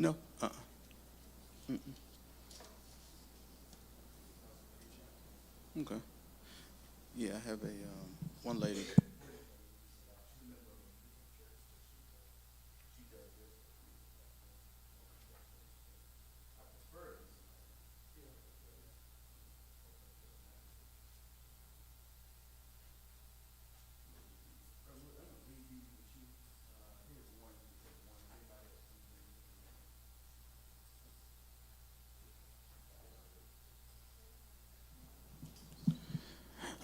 No. Okay. Yeah, I have a one lady.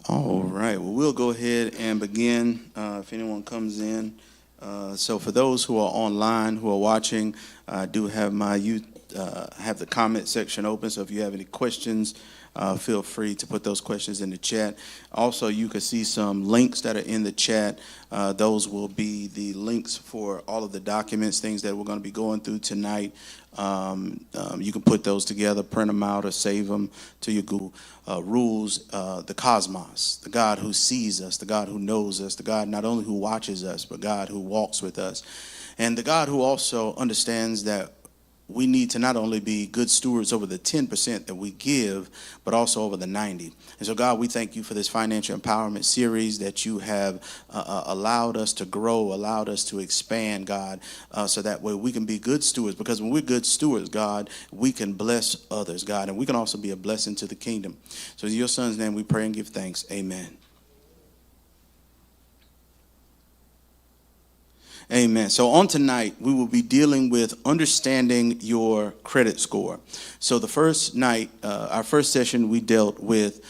All right. Well, we'll go ahead and begin if anyone comes in. So for those who are online, who are watching, I do have my have the comment section open. So if you have any questions, feel free to put those questions in the chat. Also, you can see some links that are in the chat. Those will be the links for all of the documents, things that we're going to be going through tonight. You can put those together, print them out, or save them to your Google. Rules the cosmos, the God who sees us, the God who knows us, the God not only who watches us, but God who walks with us, and the God who also understands that we need to not only be good stewards over the 10% that we give, but also over the 90. And so, God, we thank you for this financial empowerment series that you have allowed us to grow, allowed us to expand, God, so that way we can be good stewards. Because when we're good stewards, God, we can bless others, God, and we can also be a blessing to the kingdom. So in your son's name we pray and give thanks. Amen. Amen. So on tonight, we will be dealing with understanding your credit score. So the first night, our first session, we dealt with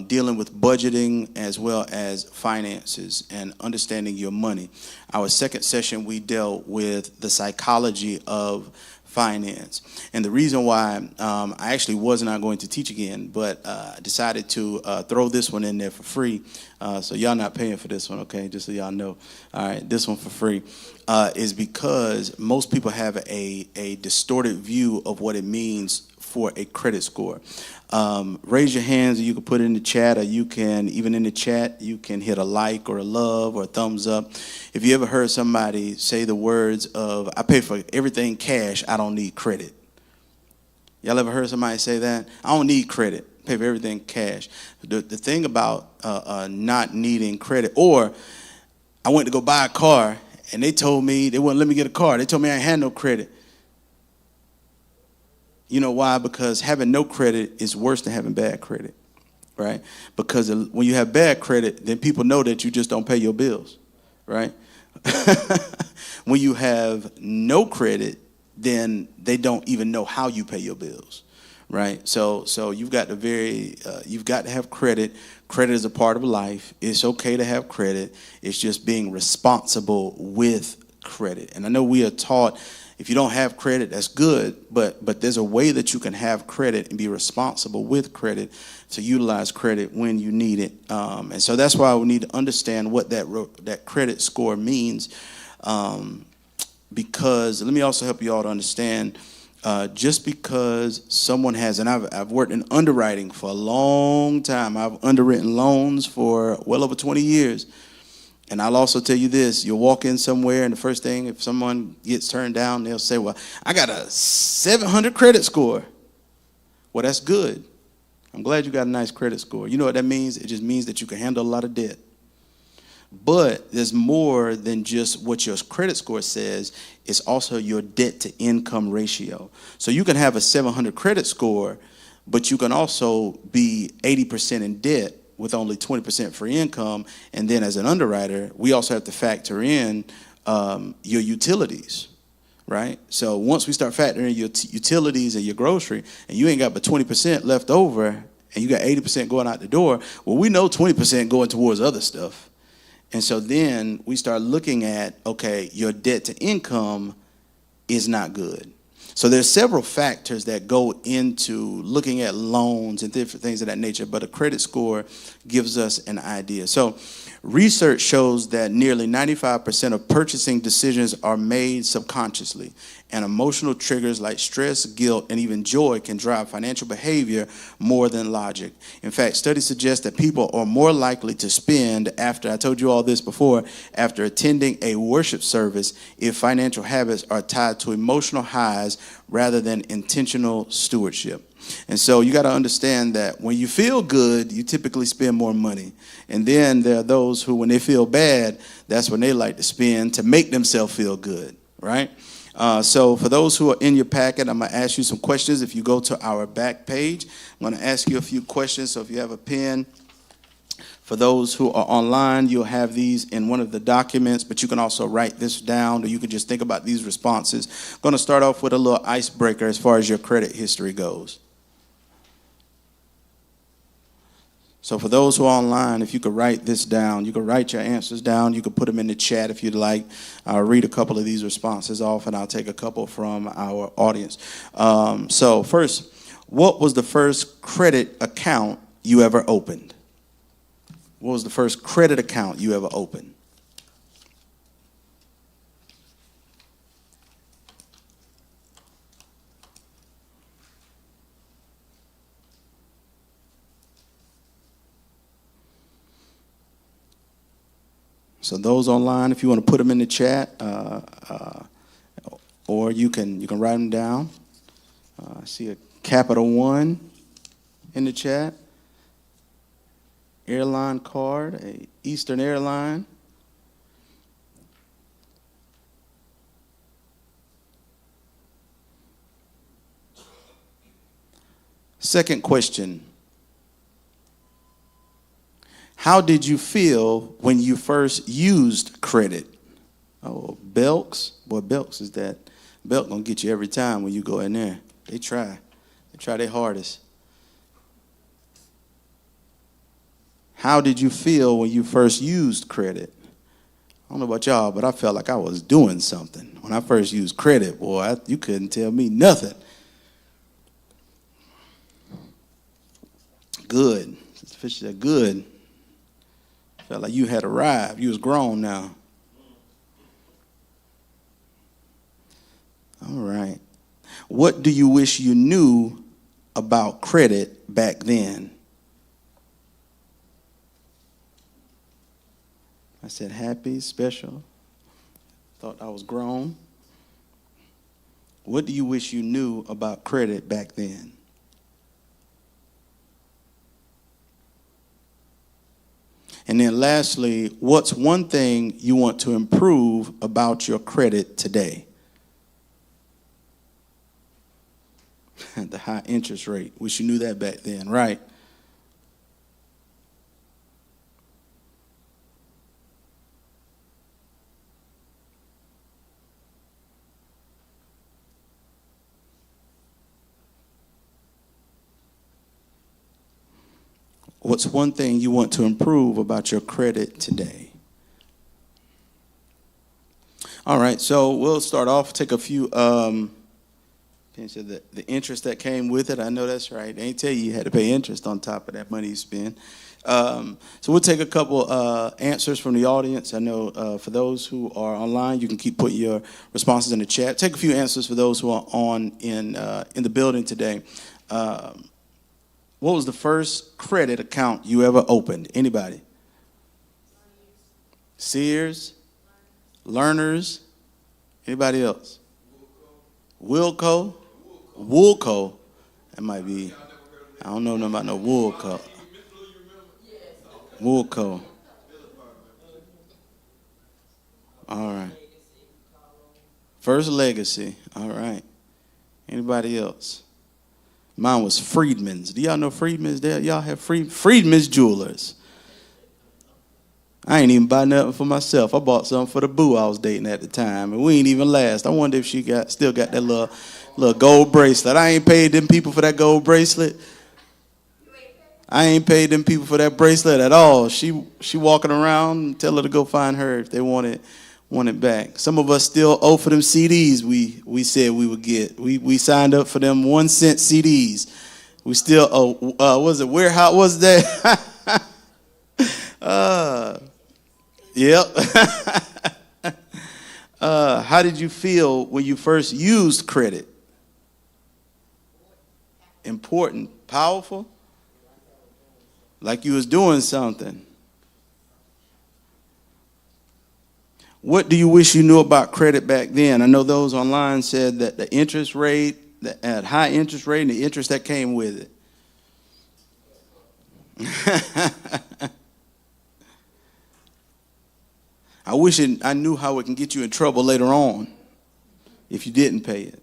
dealing with budgeting as well as finances and understanding your money. Our second session, we dealt with the psychology of finance. And the reason why I actually was not going to teach again, but I decided to throw this one in there for free. So y'all not paying for this one, okay? Just so y'all know. All right, this one for free is because most people have a distorted view of what it means for a credit score. Raise your hands, or you can put it in the chat, or you can, even in the chat, you can hit a like or a love or a thumbs up. If you ever heard somebody say the words of, I pay for everything cash, I don't need credit. Y'all ever heard somebody say that? I don't need credit, pay for everything cash. The thing about not needing credit, or I went to go buy a car, and they told me they wouldn't let me get a car. They told me I had no credit. You know why? Because having no credit is worse than having bad credit, right? Because when you have bad credit, then people know that you just don't pay your bills, right? When you have no credit, then they don't even know how you pay your bills, right? So you've got you've got to have credit. Credit is a part of life. It's okay to have credit. It's just being responsible with credit. And I know we are taught, if you don't have credit, that's good, but there's a way that you can have credit and be responsible with credit to utilize credit when you need it. And so that's why we need to understand what that credit score means. Because let me also help you all to understand, just because someone has, and I've worked in underwriting for a long time. I've underwritten loans for well over 20 years. And I'll also tell you this, you'll walk in somewhere and the first thing, if someone gets turned down, they'll say, well, I got a 700 credit score. Well, that's good. I'm glad you got a nice credit score. You know what that means? It just means that you can handle a lot of debt. But there's more than just what your credit score says. It's also your debt to income ratio. So you can have a 700 credit score, but you can also be 80% in debt with only 20% for income. And then as an underwriter, we also have to factor in your utilities, right? So once we start factoring your utilities and your grocery, and you ain't got but 20% left over, and you got 80% going out the door, well, we know 20% going towards other stuff. And so then we start looking at, okay, your debt to income is not good. So there's several factors that go into looking at loans and different things of that nature, but a credit score gives us an idea. So Research shows that nearly 95% of purchasing decisions are made subconsciously, and emotional triggers like stress, guilt, and even joy can drive financial behavior more than logic. In fact, studies suggest that people are more likely to spend after, I told you all this before, after attending a worship service if financial habits are tied to emotional highs rather than intentional stewardship. And so you got to understand that when you feel good, you typically spend more money. And then there are those who, when they feel bad, that's when they like to spend to make themselves feel good, right? So for those who are in your packet, I'm going to ask you some questions. If you go to our back page, I'm going to ask you a few questions. So if you have a pen, for those who are online, you'll have these in one of the documents, but you can also write this down, or you can just think about these responses. I'm going to start off with a little icebreaker as far as your credit history goes. So for those who are online, if you could write this down, you could write your answers down. You could put them in the chat if you'd like. I'll read a couple of these responses off, and I'll take a couple from our audience. So first, what was the first credit account you ever opened? What was the first credit account you ever opened? So those online, if you want to put them in the chat, or you can write them down. I see a Capital One in the chat. Airline card, a Eastern Airline. Second question. How did you feel when you first used credit? Oh, Belks. Boy, Belks is that. Belk gonna get you every time when you go in there. They try. They try their hardest. How did you feel when you first used credit? I don't know about y'all, but I felt like I was doing something. When I first used credit, boy, you couldn't tell me nothing. Good. Fish said good. Felt like you had arrived. You was grown now. All right. What do you wish you knew about credit back then? I said happy, special. Thought I was grown. What do you wish you knew about credit back then? And then lastly, what's one thing you want to improve about your credit today? The high interest rate. Wish you knew that back then, right? What's one thing you want to improve about your credit today? All right, so we'll start off, take a few, the interest that came with it. I know that's right. They ain't tell you had to pay interest on top of that money you spend. So we'll take a couple answers from the audience. I know for those who are online, you can keep putting your responses in the chat. Take a few answers for those who are on in the building today. What was the first credit account you ever opened? Anybody? Sears? Learners? Anybody else? Wilco? Woolco? That might be, I don't know nothing about no Woolco. Woolco. All right. First Legacy. All right. Anybody else? Mine was Friedman's. Do y'all know Friedman's there? Y'all have Friedman's Jewelers. I ain't even buy nothing for myself. I bought something for the boo I was dating at the time, and we ain't even last. I wonder if she still got that little gold bracelet. I ain't paid them people for that gold bracelet. I ain't paid them people for that bracelet at all. She walking around, tell her to go find her if they want it back. Some of us still owe for them CDs we said we would get. We signed up for them 1 cent CDs. We still owe. Was it warehouse? Was that? Yep. How did you feel when you first used credit? Important, powerful, like you was doing something. What do you wish you knew about credit back then? I know those online said that the interest rate, the high interest rate, and the interest that came with it. I wish I knew how it can get you in trouble later on if you didn't pay it.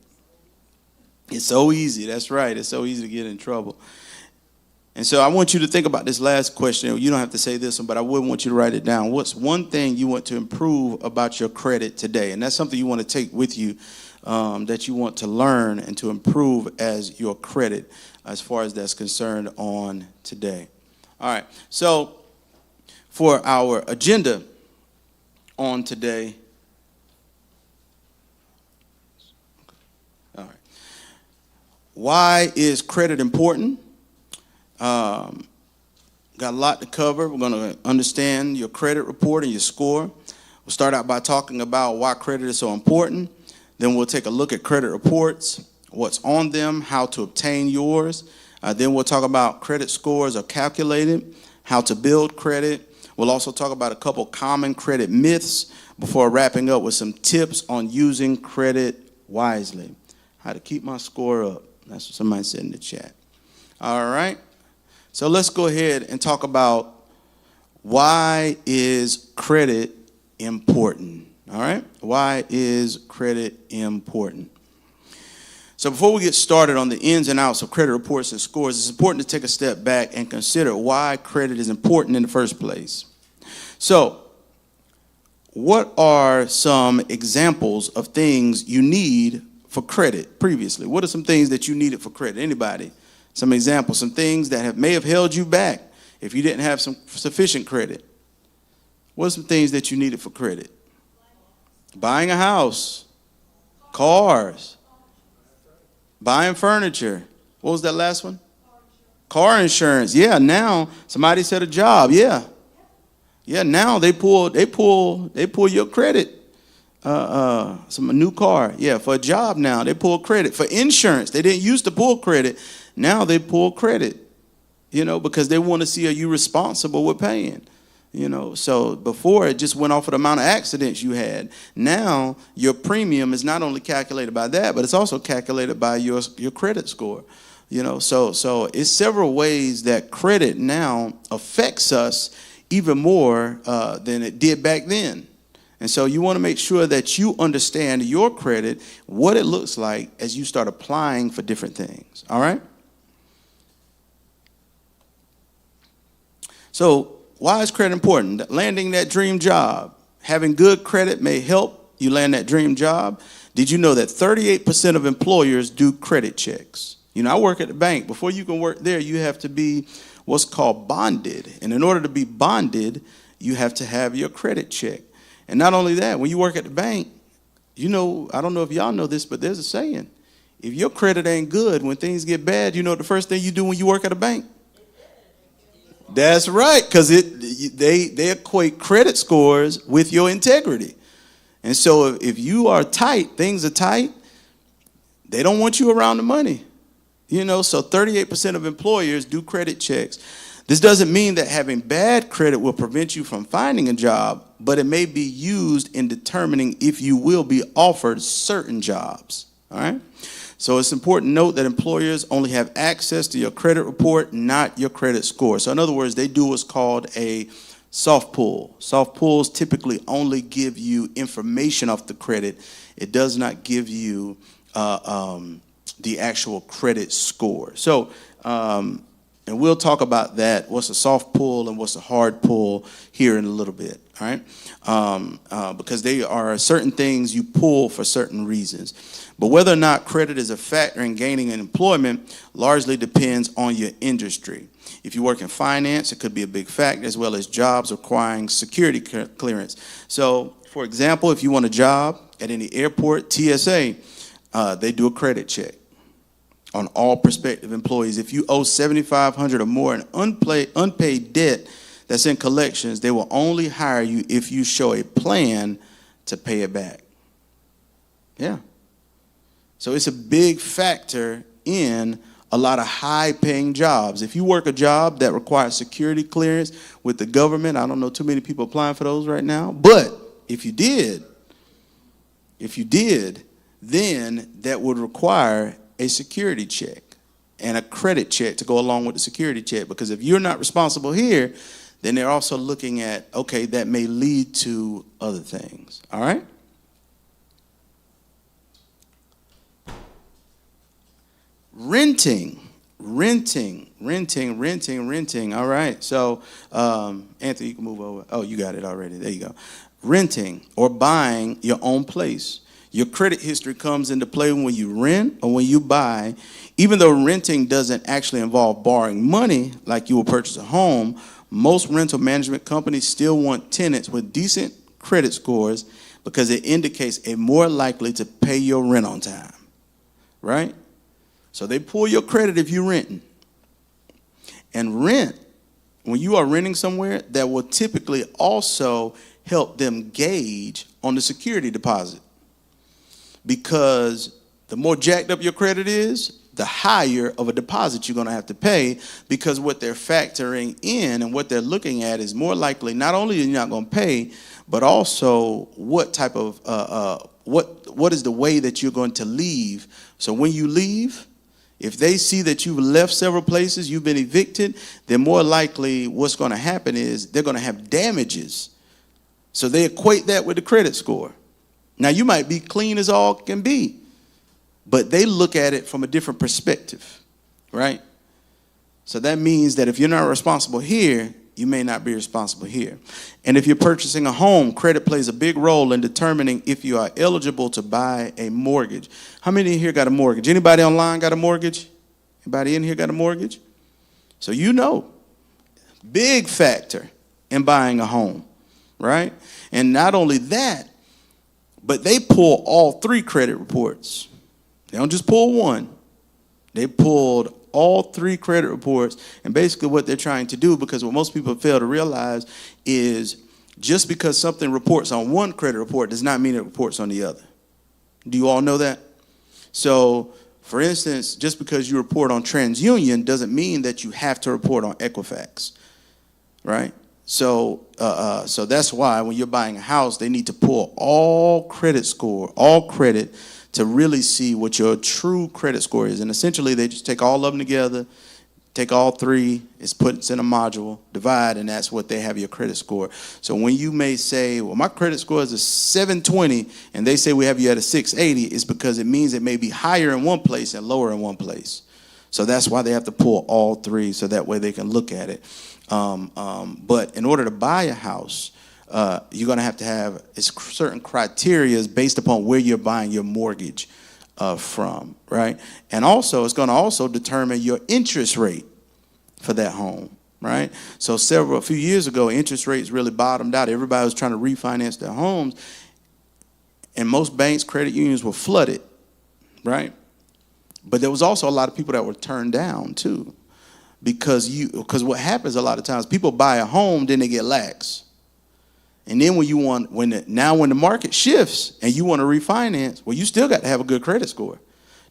It's so easy. That's right. It's so easy to get in trouble. And so I want you to think about this last question. You don't have to say this one, but I would want you to write it down. What's one thing you want to improve about your credit today? And that's something you want to take with you, that you want to learn and to improve as your credit as far as that's concerned on today. All right. So for our agenda on today. All right. Why is credit important? Got a lot to cover. We're going to understand your credit report and your score. We'll start out by talking about why credit is so important. Then we'll take a look at credit reports, what's on them, how to obtain yours. Then we'll talk about credit scores are calculated, how to build credit. We'll also talk about a couple common credit myths before wrapping up with some tips on using credit wisely. How to keep my score up. That's what somebody said in the chat. All right. So let's go ahead and talk about why is credit important. All right. Why is credit important? So before we get started on the ins and outs of credit reports and scores, it's important to take a step back and consider why credit is important in the first place. So what are some examples of things you need for credit previously? What are some things that you needed for credit? Anybody? Some examples, some things that may have held you back if you didn't have some sufficient credit. What are some things that you needed for credit? Buying a house, cars, buying furniture. What was that last one? Car insurance. Yeah, now somebody said a job. Yeah. Yeah, now they pull your credit. Some a new car. Yeah, for a job now they pull credit. For insurance, they didn't used to pull credit. Now they pull credit. Because they want to see, are you responsible with paying? So before it just went off of the amount of accidents you had. Now your premium is not only calculated by that, but it's also calculated by your credit score. So it's several ways that credit now affects us even more than it did back then. And so you want to make sure that you understand your credit, what it looks like as you start applying for different things. All right? So why is credit important? Landing that dream job. Having good credit may help you land that dream job. Did you know that 38% of employers do credit checks? I work at the bank. Before you can work there, you have to be what's called bonded. And in order to be bonded, you have to have your credit check. And not only that, when you work at the bank, I don't know if y'all know this, but there's a saying. If your credit ain't good, when things get bad, the first thing you do when you work at a bank? That's right, because they equate credit scores with your integrity. And so if you are tight, things are tight, they don't want you around the money. So 38% of employers do credit checks. This doesn't mean that having bad credit will prevent you from finding a job, but it may be used in determining if you will be offered certain jobs. All right? So it's important to note that employers only have access to your credit report, not your credit score. So in other words, they do what's called a soft pull. Soft pulls typically only give you information off the credit. It does not give you the actual credit score. So, and we'll talk about that, what's a soft pull and what's a hard pull here in a little bit, all right? Because they are certain things you pull for certain reasons. But whether or not credit is a factor in gaining an employment largely depends on your industry. If you work in finance, it could be a big factor, as well as jobs requiring security clearance. So, for example, if you want a job at any airport, TSA, they do a credit check on all prospective employees. If you owe $7,500 or more in unpaid debt that's in collections, they will only hire you if you show a plan to pay it back. Yeah. So it's a big factor in a lot of high-paying jobs. If you work a job that requires security clearance with the government, I don't know too many people applying for those right now, but if you did, then that would require a security check and a credit check to go along with the security check. Because if you're not responsible here, then they're also looking at, okay, that may lead to other things. All right? Renting. All right. So, Anthony, you can move over. Oh, you got it already. There you go. Renting or buying your own place. Your credit history comes into play when you rent or when you buy. Even though renting doesn't actually involve borrowing money like you will purchase a home, most rental management companies still want tenants with decent credit scores because it indicates a more likely to pay your rent on time, right? So they pull your credit if you're renting. And rent, when you are renting somewhere, that will typically also help them gauge on the security deposit. Because the more jacked up your credit is, the higher of a deposit you're going to have to pay, because what they're factoring in and what they're looking at is more likely not only you're not going to pay, but also what type of what is the way that you're going to leave. So when you leave, if they see that you've left several places, you've been evicted, then more likely what's going to happen is they're going to have damages. So they equate that with the credit score. Now, you might be clean as all can be, but they look at it from a different perspective, right? So that means that if you're not responsible here, you may not be responsible here. And if you're purchasing a home, credit plays a big role in determining if you are eligible to buy a mortgage. How many in here got a mortgage? Anybody online got a mortgage? Anybody in here got a mortgage? So you know, big factor in buying a home, right? And not only that, but they pull all three credit reports. They don't just pull one. They pulled all three credit reports. And basically what they're trying to do, because what most people fail to realize is just because something reports on one credit report does not mean it reports on the other. Do you all know that? So, for instance, just because you report on TransUnion doesn't mean that you have to report on Equifax, right? So that's why when you're buying a house, they need to pull all credit to really see what your true credit score is. And essentially, they just take all of them together, take all three, it's in a module, divide, and that's what they have your credit score. So when you may say, well, my credit score is a 720, and they say we have you at a 680, it's because it means it may be higher in one place and lower in one place. So that's why they have to pull all three, so that way they can look at it. But in order to buy a house, you're going to have certain criteria based upon where you're buying your mortgage from, right? And also, it's going to also determine your interest rate for that home, right? So a few years ago, interest rates really bottomed out. Everybody was trying to refinance their homes, and most banks, credit unions were flooded, right? But there was also a lot of people that were turned down too, because what happens a lot of times, people buy a home, then they get lax. And then when the market shifts and you want to refinance, well, you still got to have a good credit score.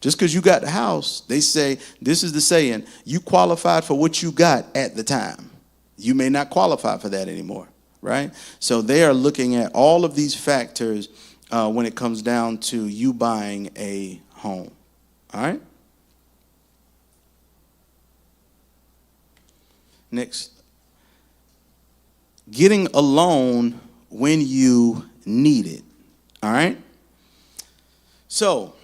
Just because you got the house, they say, this is the saying, you qualified for what you got at the time. You may not qualify for that anymore, right? So they are looking at all of these factors when it comes down to you buying a home, all right? Next. Getting a loan when you need it, all right? So,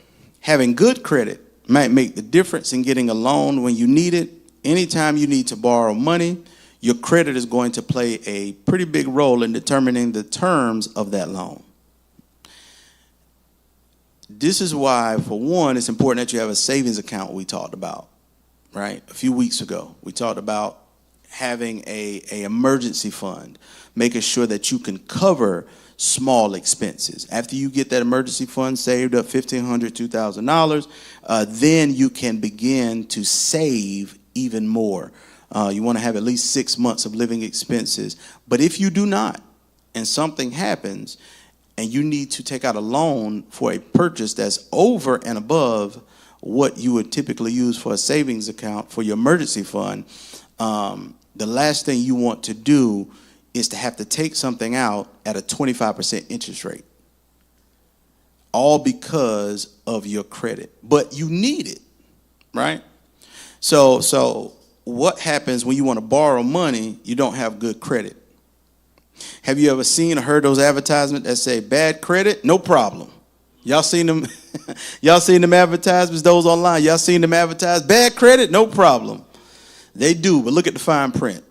having good credit might make the difference in getting a loan when you need it. Anytime you need to borrow money, your credit is going to play a pretty big role in determining the terms of that loan. This is why, for one, it's important that you have a savings account we talked about, right? A few weeks ago, we talked about having a emergency fund, making sure that you can cover small expenses. After you get that emergency fund saved up $1,500, $2,000, then you can begin to save even more You want to have at least 6 months of living expenses. But if you do not, and something happens, and you need to take out a loan for a purchase that's over and above what you would typically use for a savings account for your emergency fund, the last thing you want to do is to have to take something out at a 25% interest rate. All because of your credit. But you need it, right? So what happens when you want to borrow money, you don't have good credit? Have you ever seen or heard those advertisements that say bad credit, no problem? Y'all seen them? Y'all seen them advertisements, those online? Y'all seen them advertised? Bad credit, no problem. They do, but look at the fine print.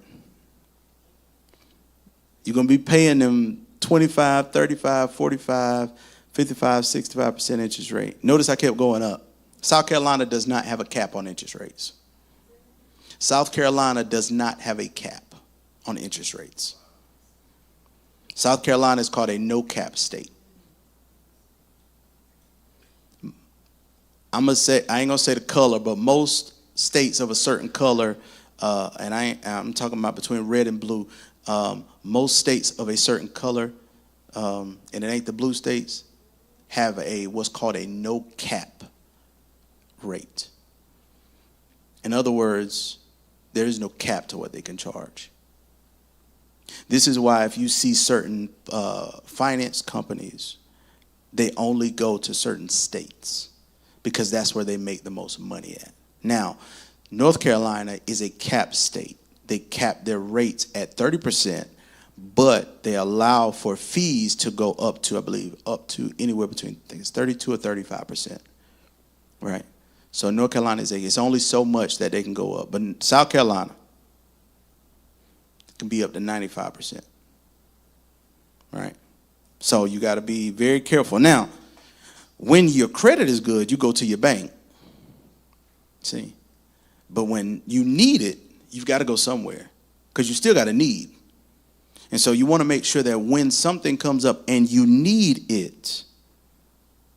You're going to be paying them 25, 35, 45, 55, 65% interest rate. Notice I kept going up. South Carolina does not have a cap on interest rates. South Carolina does not have a cap on interest rates. South Carolina is called a no-cap state. I ain't gonna say the color, but most states of a certain color, and I'm talking about between red and blue. Most states of a certain color, and it ain't the blue states, have what's called a no-cap rate. In other words, there is no cap to what they can charge. This is why if you see certain finance companies, they only go to certain states because that's where they make the most money at. Now, North Carolina is a cap state. They cap their rates at 30%, but they allow for fees to go up to, I believe, up to anywhere between, I think it's 32 or 35%, right? So North Carolina it's only so much that they can go up. But South Carolina can be up to 95%, right? So you got to be very careful. Now, when your credit is good, you go to your bank, see? But when you need it, you've got to go somewhere because you still got a need. And so you want to make sure that when something comes up and you need it,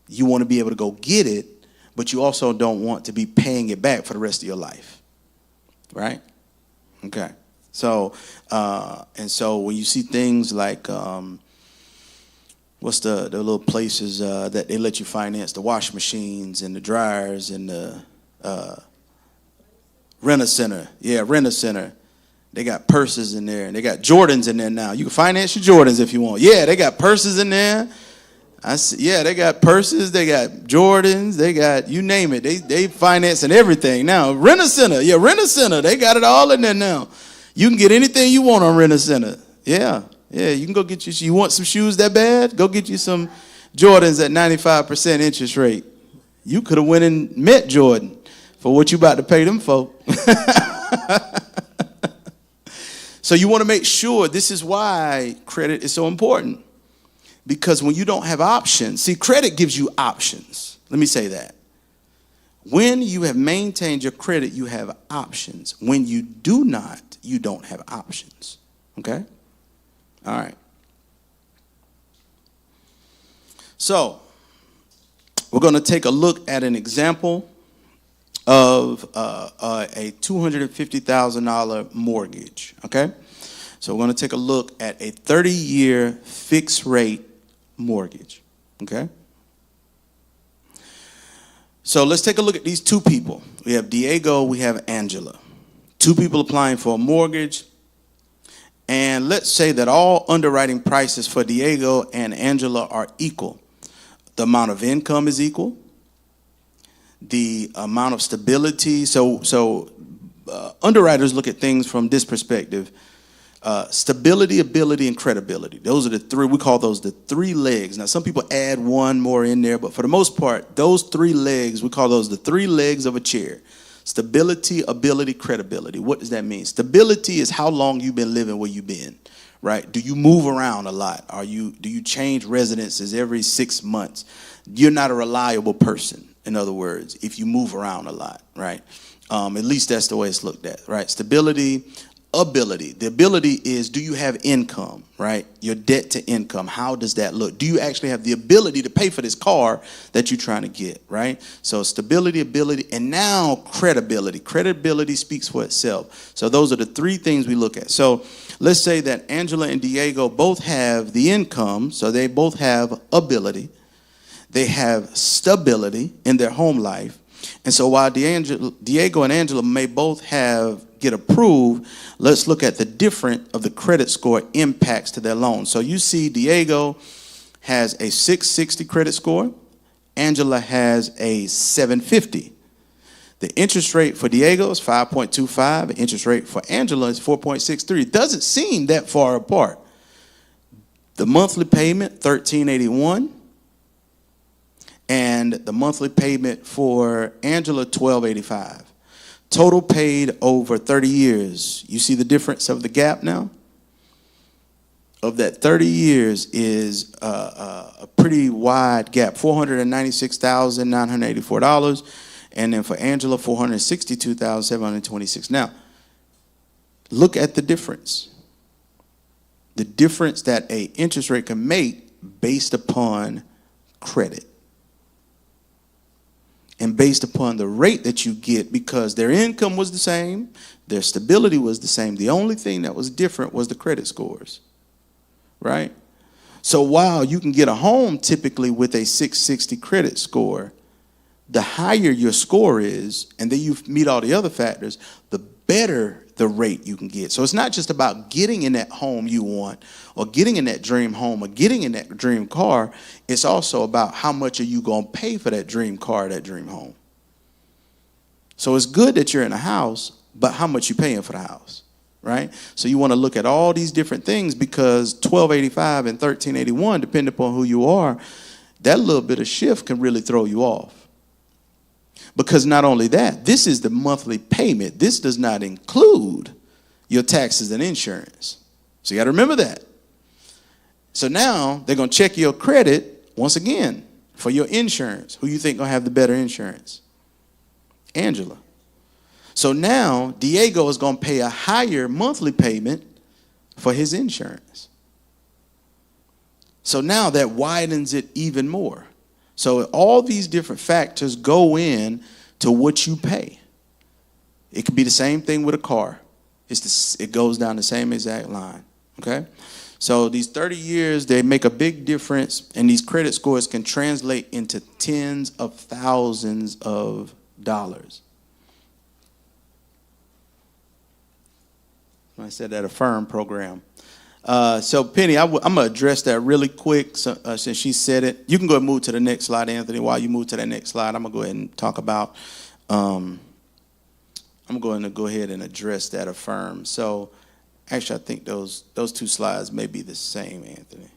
you want to be able to go get it, but you also don't want to be paying it back for the rest of your life, right? Okay. So, and so when you see things like, what's the little places that they let you finance, the wash machines and the dryers and the Rent-A-Center. Yeah, Rent-A-Center. They got purses in there, and they got Jordans in there now. You can finance your Jordans if you want. Yeah, they got purses in there. Yeah, they got purses, they got Jordans, they got, you name it. They financing everything now. Rent-A-Center. Yeah, Rent-A-Center. They got it all in there now. You can get anything you want on Rent-A-Center. Yeah, you can go get you want some shoes that bad? Go get you some Jordans at 95% interest rate. You could have went and met Jordan for what you about to pay them for. So you want to make sure, this is why credit is so important. Because when you don't have options, see, credit gives you options. Let me say that. When you have maintained your credit, you have options. When you do not, you don't have options. Okay? All right. So, we're going to take a look at an example of a $250,000 mortgage. Okay? So, we're going to take a look at a 30-year fixed rate mortgage. Okay? So let's take a look at these two people. We have Diego, we have Angela. Two people applying for a mortgage. And let's say that all underwriting prices for Diego and Angela are equal. The amount of income is equal. The amount of stability. So underwriters look at things from this perspective. Stability, ability, and credibility. Those are the three. We call those the three legs. Now, some people add one more in there, but for the most part, those three legs, we call those the three legs of a chair. Stability, ability, credibility. What does that mean? Stability is how long you've been living where you've been, right? Do you move around a lot? Do you change residences every 6 months? You're not a reliable person, in other words, if you move around a lot, right? At least that's the way it's looked at, right? Stability, ability. The ability is, do you have income, right? Your debt to income. How does that look? Do you actually have the ability to pay for this car that you're trying to get, right? So stability, ability, and now credibility. Credibility speaks for itself. So those are the three things we look at. So let's say that Angela and Diego both have the income, so they both have ability. They have stability in their home life. And so while Diego and Angela may both get approved, let's look at the difference of the credit score impacts to their loan. So you see Diego has a 660 credit score. Angela has a 750. The interest rate for Diego is 5.25. The interest rate for Angela is 4.63. It doesn't seem that far apart. The monthly payment, $1,381. And the monthly payment for Angela, $1,285. Total paid over 30 years. You see the difference of the gap now? Of that 30 years is a pretty wide gap, $496,984. And then for Angela, $462,726. Now, look at the difference. The difference that an interest rate can make based upon credit. And based upon the rate that you get, because their income was the same, their stability was the same. The only thing that was different was the credit scores, right? So while you can get a home typically with a 660 credit score, the higher your score is, and then you meet all the other factors, the better the rate you can get. So it's not just about getting in that home you want, or getting in that dream home, or getting in that dream car. It's also about how much are you going to pay for that dream car, that dream home. So it's good that you're in a house, but how much you paying for the house, right? So you want to look at all these different things, because $1,285 and $1,381, depending upon who you are, that little bit of shift can really throw you off. Because not only that, this is the monthly payment. This does not include your taxes and insurance. So you got to remember that. So now they're going to check your credit once again for your insurance. Who you think going to have the better insurance? Angela. So now Diego is going to pay a higher monthly payment for his insurance. So now that widens it even more. So all these different factors go in to what you pay. It could be the same thing with a car. It goes down the same exact line, okay? So these 30 years, they make a big difference, and these credit scores can translate into tens of thousands of dollars. I said that Affirm program. So Penny, I'm going to address that really quick since she said it. You can go ahead and move to the next slide, Anthony. While you move to that next slide, I'm going to go ahead and talk about, I'm going to go ahead and address that Affirm. So actually, I think those two slides may be the same, Anthony.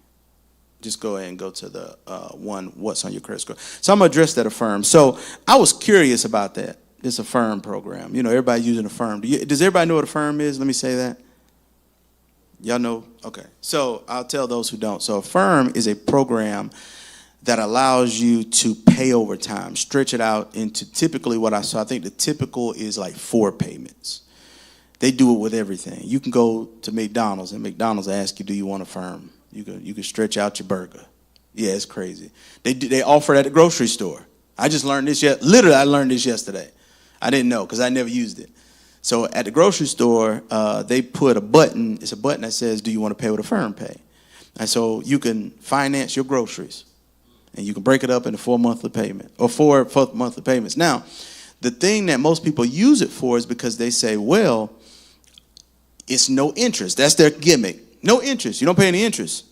Just go ahead and go to the one, what's on your credit score. So I'm going to address that Affirm. So I was curious about that, this Affirm program. You know, everybody using Affirm. Does everybody know what Affirm is? Let me say that. Y'all know? Okay. So I'll tell those who don't. So Affirm is a program that allows you to pay over time, stretch it out into typically what I saw. I think the typical is like 4 payments. They do it with everything. You can go to McDonald's, and McDonald's will ask you, do you want Affirm? You can stretch out your burger. Yeah, it's crazy. They offer it at the grocery store. I just learned this literally, I learned this yesterday. I didn't know because I never used it. So at the grocery store, they put a button. It's a button that says, do you want to pay with Affirm Pay? And so you can finance your groceries, and you can break it up into 4 monthly payments or four monthly payments. Now, the thing that most people use it for is because they say, well, it's no interest. That's their gimmick. No interest. You don't pay any interest.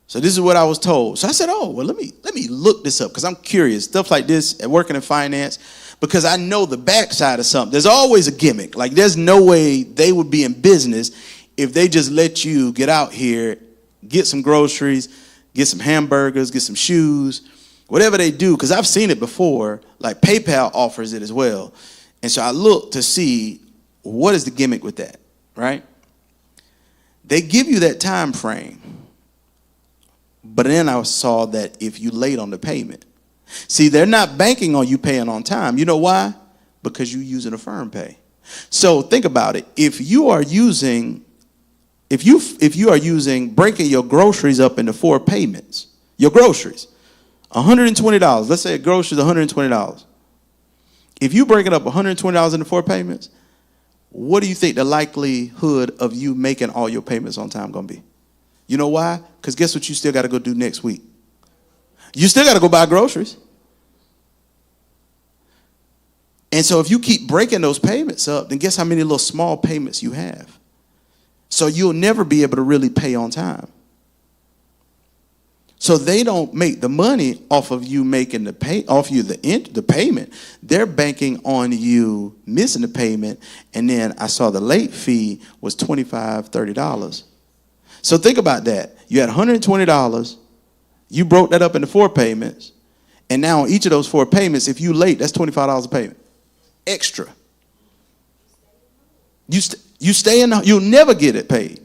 So this is what I was told. So I said, oh, well, let me look this up because I'm curious. Stuff like this, working in finance, because I know the backside of something. There's always a gimmick. Like there's no way they would be in business if they just let you get out here, get some groceries, get some hamburgers, get some shoes, whatever they do, because I've seen it before. Like PayPal offers it as well. And so I looked to see what is the gimmick with that, right? They give you that time frame. But then I saw that if you late on the payment. See, they're not banking on you paying on time. You know why? Because you using Affirm Pay. So think about it. If you are using breaking your groceries up into 4 payments, your groceries, $120. Let's say a grocery is $120. If you break it up $120 into 4 payments, what do you think the likelihood of you making all your payments on time going to be? You know why? Because guess what you still got to go do next week? You still got to go buy groceries. And so if you keep breaking those payments up, then guess how many little small payments you have? So you'll never be able to really pay on time. So they don't make the money off of you making the payment. They're banking on you missing the payment. And then I saw the late fee was $25, $30. So think about that. You had $120. You broke that up into 4 payments. And now on each of those 4 payments, if you late, that's $25 a payment. Extra. You stay in, you'll never get it paid.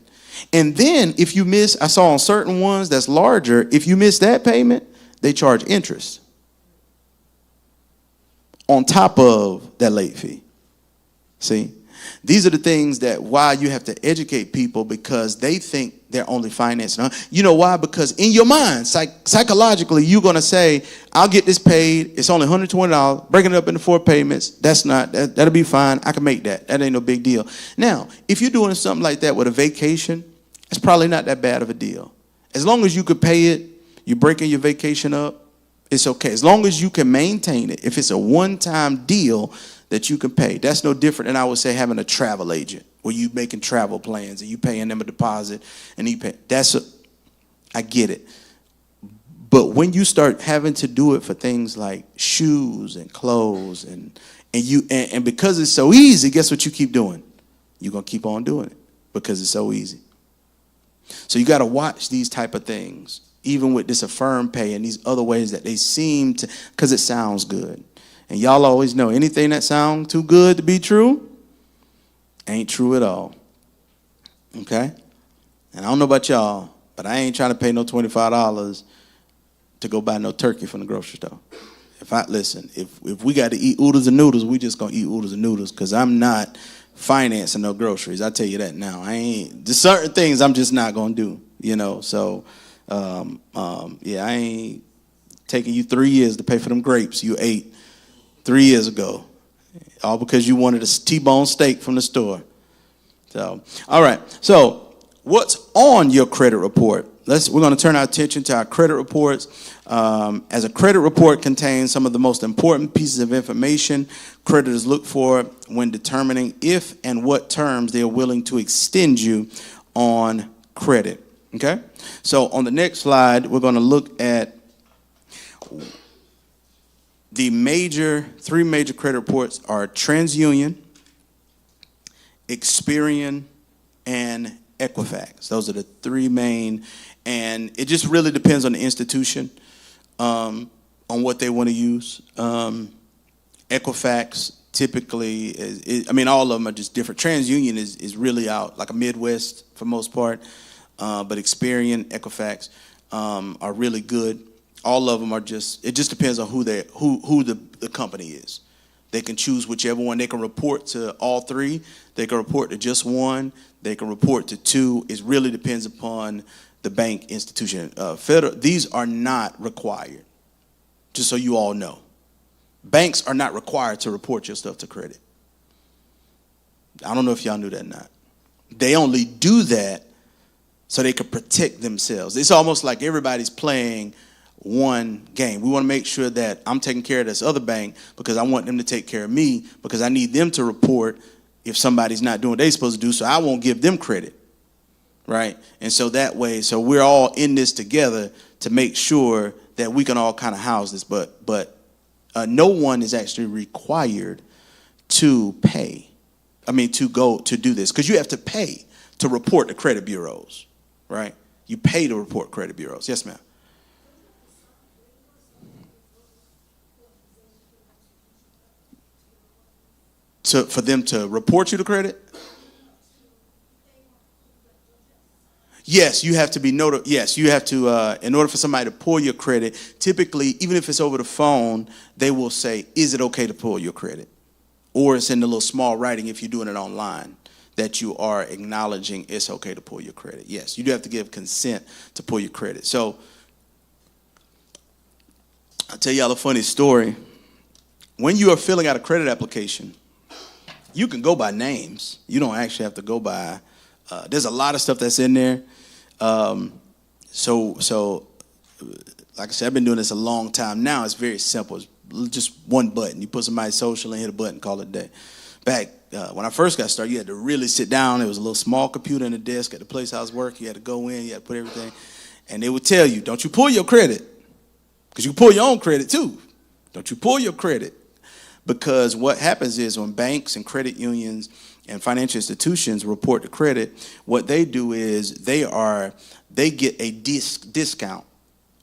And then if you miss, I saw on certain ones that's larger, if you miss that payment, they charge interest on top of that late fee. See? These are the things that why you have to educate people, because they think they're only financing. You know why? Because in your mind, psychologically, you're going to say, I'll get this paid. It's only $120. Breaking it up into 4 payments. That'll be fine. I can make that. That ain't no big deal. Now, if you're doing something like that with a vacation, it's probably not that bad of a deal. As long as you could pay it, you're breaking your vacation up, it's okay. As long as you can maintain it. If it's a one-time deal that you can pay, that's no different than, I would say, having a travel agent where you making travel plans and you paying them a deposit and you pay. I get it. But when you start having to do it for things like shoes and clothes and because it's so easy, guess what you keep doing? You're going to keep on doing it because it's so easy. So you got to watch these type of things, even with this Affirm Pay and these other ways that they seem to, because it sounds good. And y'all always know anything that sounds too good to be true ain't true at all. Okay? And I don't know about y'all, but I ain't trying to pay no $25 to go buy no turkey from the grocery store. If we got to eat oodles and noodles, we just going to eat oodles and noodles, because I'm not financing no groceries. I tell you that now. There's certain things I'm just not going to do, So, yeah, I ain't taking you 3 years to pay for them grapes you ate 3 years ago, all because you wanted a T-bone steak from the store. So, all right. So, what's on your credit report? We're going to turn our attention to our credit reports. As a credit report contains some of the most important pieces of information creditors look for when determining if and what terms they are willing to extend you on credit. Okay? So, on the next slide, we're going to look at the 3 major credit reports are TransUnion, Experian, and Equifax. Those are the 3 main, and it just really depends on the institution, on what they want to use. Equifax typically all of them are just different. TransUnion is really out like a Midwest for most part, but Experian, Equifax are really good. All of them are it just depends on who the company is. They can choose whichever one. They can report to all 3. They can report to just one. They can report to 2. It really depends upon the bank institution. These are not required, just so you all know. Banks are not required to report your stuff to credit. I don't know if y'all knew that or not. They only do that so they can protect themselves. It's almost like everybody's playing one game. We want to make sure that I'm taking care of this other bank because I want them to take care of me, because I need them to report if somebody's not doing what they're supposed to do, so I won't give them credit, right? And so that way, so we're all in this together to make sure that we can all kind of house this, but no one is actually required to do this, because you have to pay to report to credit bureaus, right? You pay to report credit bureaus. Yes, ma'am. For them to report you to credit? Yes, you have to be notified. Yes, you have to, in order for somebody to pull your credit, typically, even if it's over the phone, they will say, is it okay to pull your credit? or it's in the little small writing if you're doing it online, that you are acknowledging it's okay to pull your credit. Yes, you do have to give consent to pull your credit. So I'll tell y'all a funny story. When you are filling out a credit application, you can go by names. You don't actually have to go by, there's a lot of stuff that's in there. So like I said, I've been doing this a long time. Now it's very simple. It's just one button. You put somebody's social and hit a button, call it a day. Back when I first got started, you had to really sit down. There was a little small computer in the desk at the place I was working. You had to go in, you had to put everything. And they would tell you, don't you pull your credit. Because you can pull your own credit too. Don't you pull your credit. Because what happens is when banks and credit unions and financial institutions report the credit, what they do is they get a discount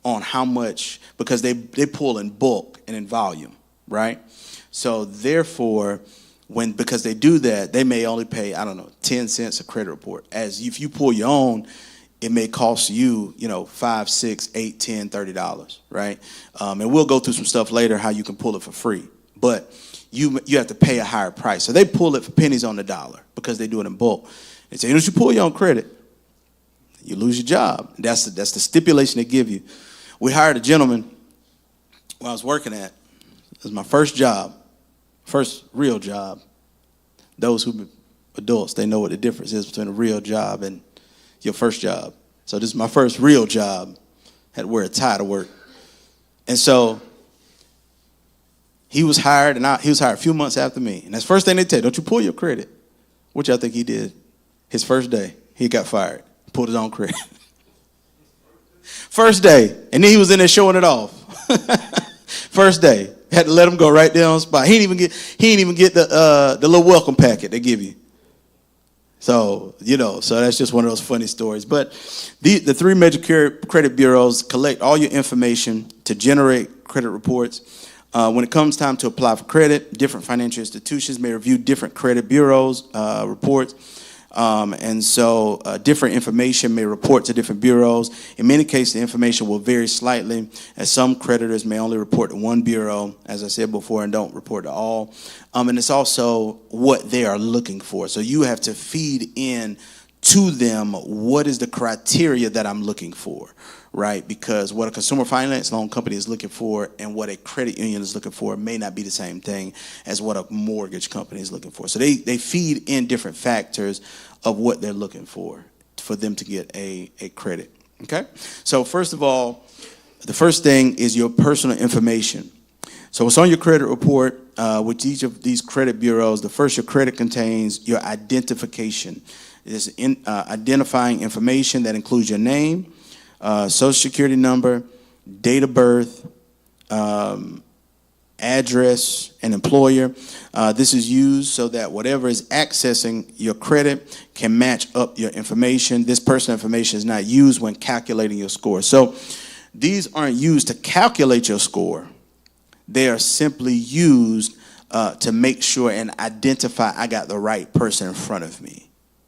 on how much, because they pull in bulk and in volume, right? So therefore, because they do that, they may only pay, 10 cents a credit report. As if you pull your own, it may cost you, $5, $6, $8, $10, $30, right? And we'll go through some stuff later how you can pull it for free. But you have to pay a higher price. So they pull it for pennies on the dollar because they do it in bulk. They say, you pull your own credit, you lose your job. That's the stipulation they give you. We hired a gentleman where I was working at. It was my first job, first real job. Those who are adults, they know what the difference is between a real job and your first job. So this is my first real job. Had to wear a tie to work. And so he was hired, and he was hired a few months after me. And that's the first thing they tell you, don't you pull your credit. Which I think he did. His first day, he got fired. Pulled his own credit. First day. And then he was in there showing it off. First day. Had to let him go right there on the spot. He didn't even get the little welcome packet they give you. So, so that's just one of those funny stories. But the three major credit bureaus collect all your information to generate credit reports. When it comes time to apply for credit, different financial institutions may review different credit bureaus' reports. And so different information may report to different bureaus. In many cases, the information will vary slightly, as some creditors may only report to one bureau, as I said before, and don't report to all. And it's also what they are looking for. So you have to feed in to them what is the criteria that I'm looking for, right? Because what a consumer finance loan company is looking for and what a credit union is looking for may not be the same thing as what a mortgage company is looking for. So they feed in different factors of what they're looking for them to get a credit, okay? So first of all, the first thing is your personal information. So what's on your credit report with each of these credit bureaus, your credit contains your identification. It is identifying information that includes your name, social security number, date of birth, address, and employer. This is used so that whatever is accessing your credit can match up your information. This personal information is not used when calculating your score. So these aren't used to calculate your score. They are simply used to make sure and identify I got the right person in front of me.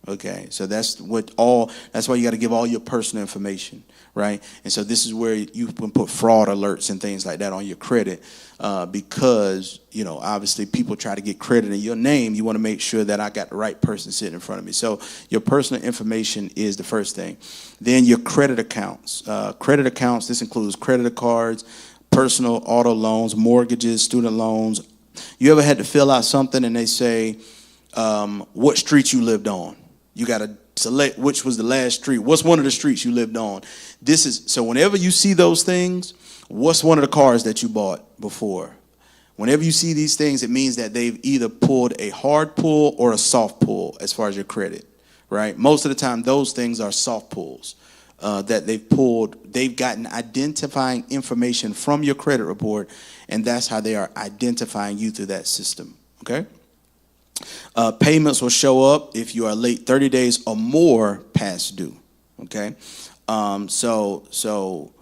Okay, so that's why you got to give all your personal information, right? And so this is where you can put fraud alerts and things like that on your credit because, obviously people try to get credit in your name. You want to make sure that I got the right person sitting in front of me. So your personal information is the first thing. Then your credit accounts. This includes credit cards, personal auto loans, mortgages, student loans. You ever had to fill out something and they say what street you lived on? You got to select which was the last street. What's one of the streets you lived on? So whenever you see those things, what's one of the cars that you bought before? Whenever you see these things, it means that they've either pulled a hard pull or a soft pull as far as your credit, right? Most of the time, those things are soft pulls that they've pulled. They've gotten identifying information from your credit report, and that's how they are identifying you through that system, okay? Payments will show up if you are late 30 days or more past due, okay? So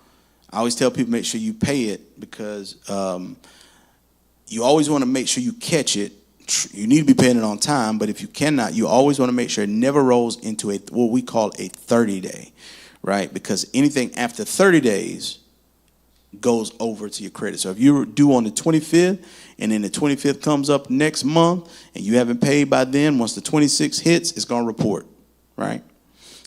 I always tell people make sure you pay it because you always want to make sure you catch it. You need to be paying it on time, but if you cannot, you always want to make sure it never rolls into what we call a 30-day, right? Because anything after 30 days goes over to your credit. So if you're due on the 25th and then the 25th comes up next month and you haven't paid by then, once the 26th hits, it's going to report, right?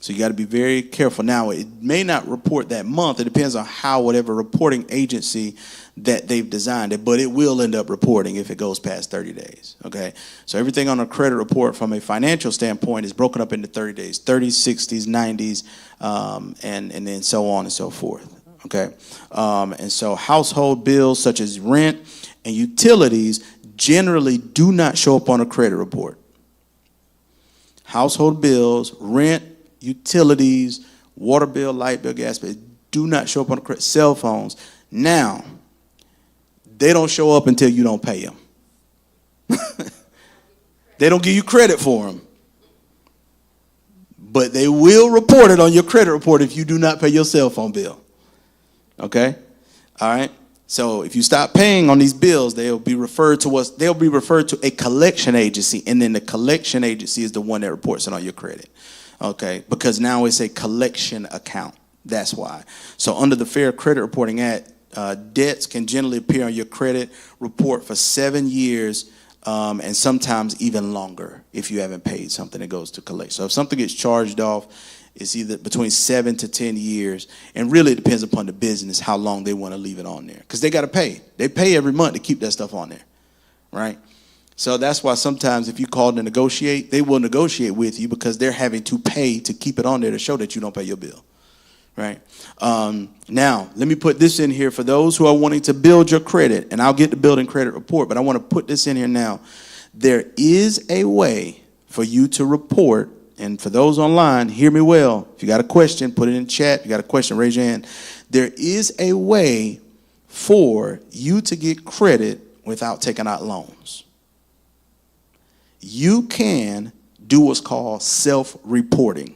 So you got to be very careful. Now, it may not report that month. It depends on how whatever reporting agency that they've designed it, but it will end up reporting if it goes past 30 days, okay? So everything on a credit report from a financial standpoint is broken up into 30 days, 30s, 60s, 90s, and then so on and so forth, okay? And so household bills such as rent and utilities generally do not show up on a credit report. Household bills, rent, utilities, water bill, light bill, gas bill, do not show up on the credit. Cell phones. Now, they don't show up until you don't pay them. They don't give you credit for them. But they will report it on your credit report if you do not pay your cell phone bill. Okay? All right? So if you stop paying on these bills, they'll be referred to a collection agency, and then the collection agency is the one that reports it on your credit. Okay, because now it's a collection account. That's why. So under the Fair Credit Reporting Act, debts can generally appear on your credit report for 7 years and sometimes even longer if you haven't paid something that goes to collect. So if something gets charged off, it's either between 7 to 10 years, and really it depends upon the business how long they want to leave it on there, because they got to pay. They pay every month to keep that stuff on there, right? So that's why sometimes if you call to negotiate, they will negotiate with you because they're having to pay to keep it on there to show that you don't pay your bill, right? Now, let me put this in here for those who are wanting to build your credit, and I'll get the building credit report, but I want to put this in here now. There is a way for you to report, and for those online, hear me well. If you got a question, put it in chat. If you got a question, raise your hand. There is a way for you to get credit without taking out loans. You can do what's called self-reporting.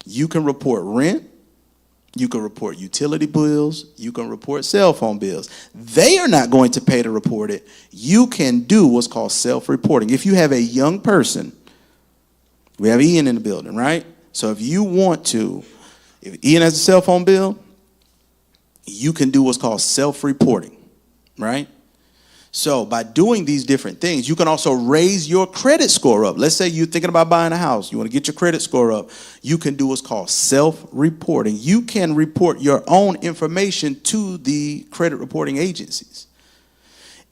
You can report rent. You can report utility bills. You can report cell phone bills. They are not going to pay to report it. You can do what's called self-reporting. If you have a young person, we have Ian in the building, right? So if you want to, if Ian has a cell phone bill, you can do what's called self-reporting, right? So by doing these different things, you can also raise your credit score up. Let's say you're thinking about buying a house. You want to get your credit score up. You can do what's called self-reporting. You can report your own information to the credit reporting agencies.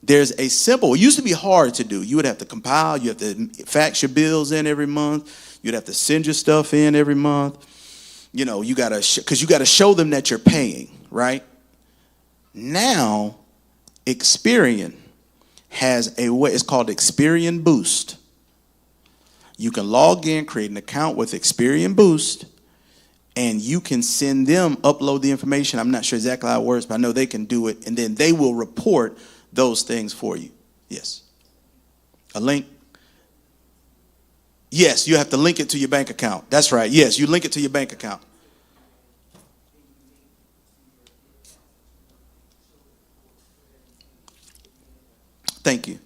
There's a simple, it used to be hard to do. You would have to compile. You have to fax your bills in every month. You'd have to send your stuff in every month. You know, you got to, because you got to show them that you're paying, right? Now, Experian has a way, it's called Experian Boost. You can log in, create an account with Experian Boost, and you can send them, upload the information. I'm not sure exactly how it works, but I know they can do it, and then they will report those things for you. Yes. A link? Yes, you have to link it to your bank account. That's right. Yes, you link it to your bank account. Thank you.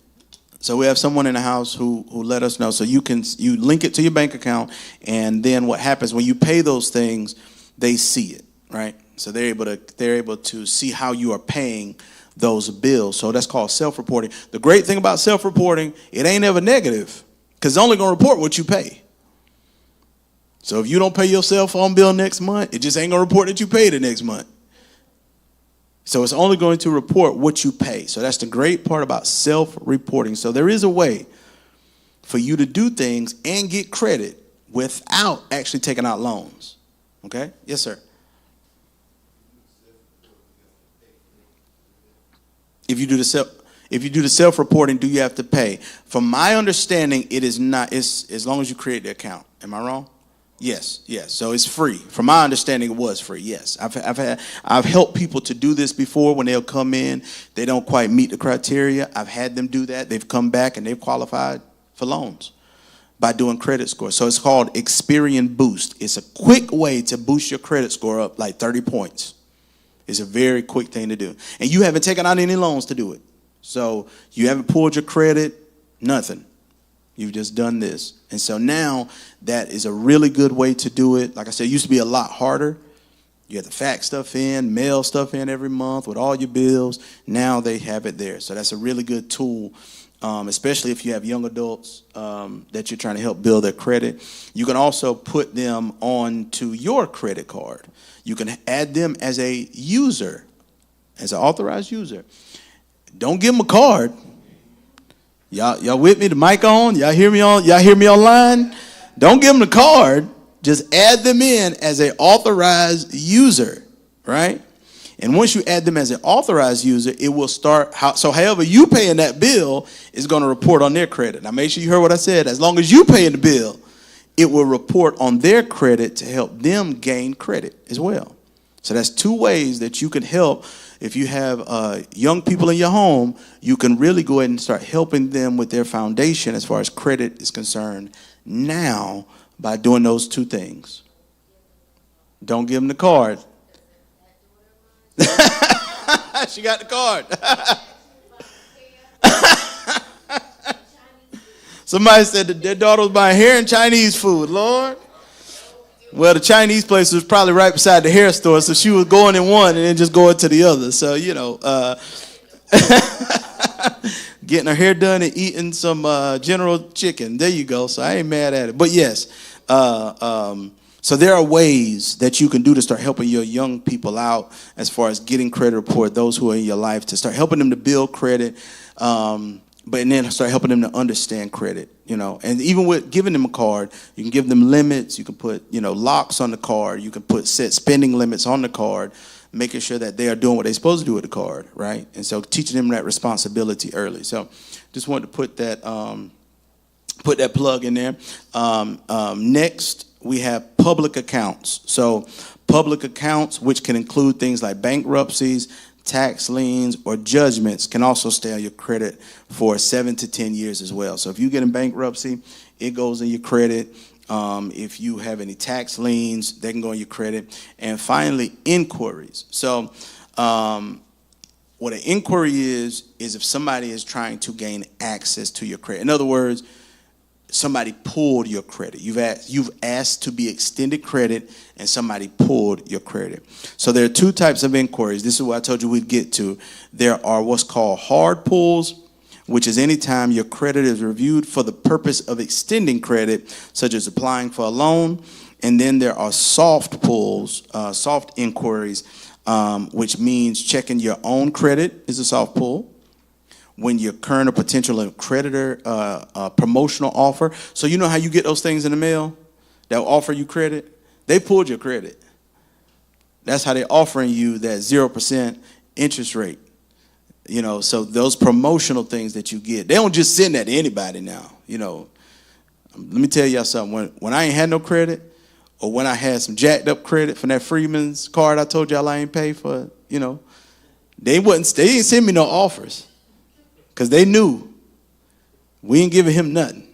So we have someone in the house who let us know. So you link it to your bank account, and then what happens when you pay those things, they see it, right? So they're able to see how you are paying those bills. So that's called self-reporting. The great thing about self-reporting, it ain't ever negative, because it's only going to report what you pay. So if you don't pay your cell phone bill next month, it just ain't going to report that you paid it next month. So it's only going to report what you pay. So that's the great part about self-reporting. So there is a way for you to do things and get credit without actually taking out loans. Okay? Yes, sir. If you do the self-reporting, do you have to pay? From my understanding, it is not. It's as long as you create the account. Am I wrong? Yes. So it's free. From my understanding, it was free. Yes, I've helped people to do this before. When they'll come in, they don't quite meet the criteria. I've had them do that. They've come back and they've qualified for loans by doing credit score. So it's called Experian Boost. It's a quick way to boost your credit score up like 30 points. It's a very quick thing to do, and you haven't taken out any loans to do it. So you haven't pulled your credit, nothing. You've just done this. And so now that is a really good way to do it. Like I said, it used to be a lot harder. You have to fax stuff in, mail stuff in every month with all your bills. Now they have it there. So that's a really good tool, especially if you have young adults that you're trying to help build their credit. You can also put them onto your credit card. You can add them as a user, as an authorized user. Don't give them a card. Y'all with me? The mic on? Y'all hear me on? Y'all hear me online? Don't give them the card. Just add them in as an authorized user, right? And once you add them as an authorized user, it will start. So however you paying that bill is going to report on their credit. Now make sure you heard what I said. As long as you paying the bill, it will report on their credit to help them gain credit as well. So that's two ways that you can help. If you have young people in your home, you can really go ahead and start helping them with their foundation as far as credit is concerned now by doing those two things. Don't give them the card. She got the card. Somebody said that their daughter was buying hair and Chinese food. Lord. Well, the Chinese place was probably right beside the hair store, so she was going in one and then just going to the other. So, getting her hair done and eating some General Chicken. There you go. So I ain't mad at it. But yes, so there are ways that you can do to start helping your young people out as far as getting credit report, those who are in your life, to start helping them to build credit, but then start helping them to understand credit, And even with giving them a card, you can give them limits. You can put, locks on the card. You can set spending limits on the card, making sure that they are doing what they're supposed to do with the card, right? And so teaching them that responsibility early. So just wanted to put that plug in there. Next, we have public accounts. So public accounts, which can include things like bankruptcies, tax liens, or judgments, can also stay on your credit for 7 to 10 years as well. So if you get in bankruptcy, it goes in your credit. If you have any tax liens, they can go on your credit. And finally, inquiries. So what an inquiry is if somebody is trying to gain access to your credit. In other words, somebody pulled your credit. You've asked to be extended credit, and somebody pulled your credit. So there are two types of inquiries. This is what I told you we'd get to. There are what's called hard pulls, which is anytime your credit is reviewed for the purpose of extending credit, such as applying for a loan. And then there are soft pulls, soft inquiries, which means checking your own credit is a soft pull. When your current or potential creditor promotional offer. So you know how you get those things in the mail that will offer you credit? They pulled your credit. That's how they're offering you that 0% interest rate. So those promotional things that you get, they don't just send that to anybody now. Let me tell y'all something. When I ain't had no credit, or when I had some jacked up credit from that Freeman's card I told y'all I ain't pay for, they didn't send me no offers. Because they knew we ain't giving him nothing,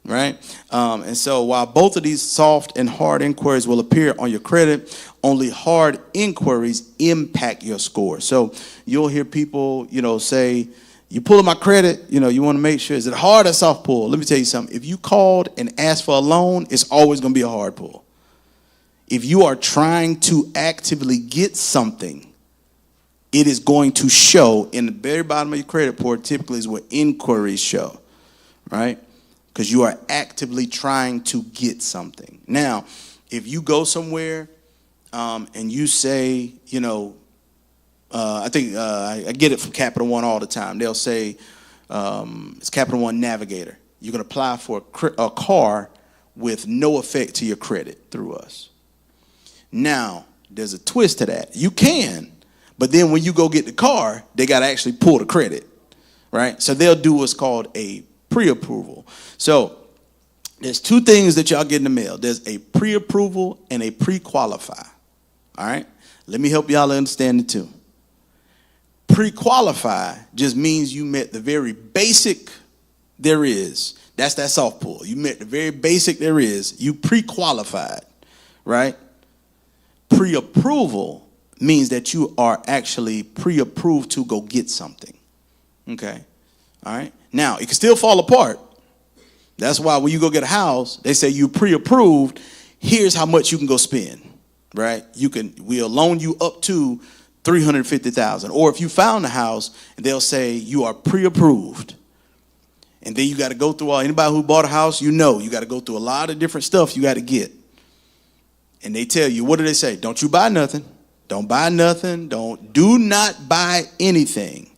right? And so while both of these soft and hard inquiries will appear on your credit, only hard inquiries impact your score. So you'll hear people, say, you pulling my credit, you want to make sure, is it hard or soft pull? Let me tell you something. If you called and asked for a loan, it's always going to be a hard pull. If you are trying to actively get something, it is going to show in the very bottom of your credit report. Typically is where inquiries show, right? Because you are actively trying to get something. Now, if you go somewhere and you say, I think I get it from Capital One all the time. They'll say it's Capital One Navigator. You can apply for a car with no effect to your credit through us. Now, there's a twist to that. You can. But then when you go get the car, they got to actually pull the credit, right? So they'll do what's called a pre-approval. So there's two things that y'all get in the mail. There's a pre-approval and a pre-qualify, all right? Let me help y'all understand the two. Pre-qualify just means you met the very basic there is. That's that soft pull. You met the very basic there is. You pre-qualified, right? Pre-approval means that you are actually pre-approved to go get something. Okay. All right. Now, it can still fall apart. That's why when you go get a house, they say you pre-approved. Here's how much you can go spend. right? We'll loan you up to $350,000. Or if you found a house, they'll say you are pre-approved. And then you got to go through anybody who bought a house, you got to go through a lot of different stuff you got to get. And they tell you, what do they say? Don't you buy nothing. Don't buy nothing. Do not buy anything.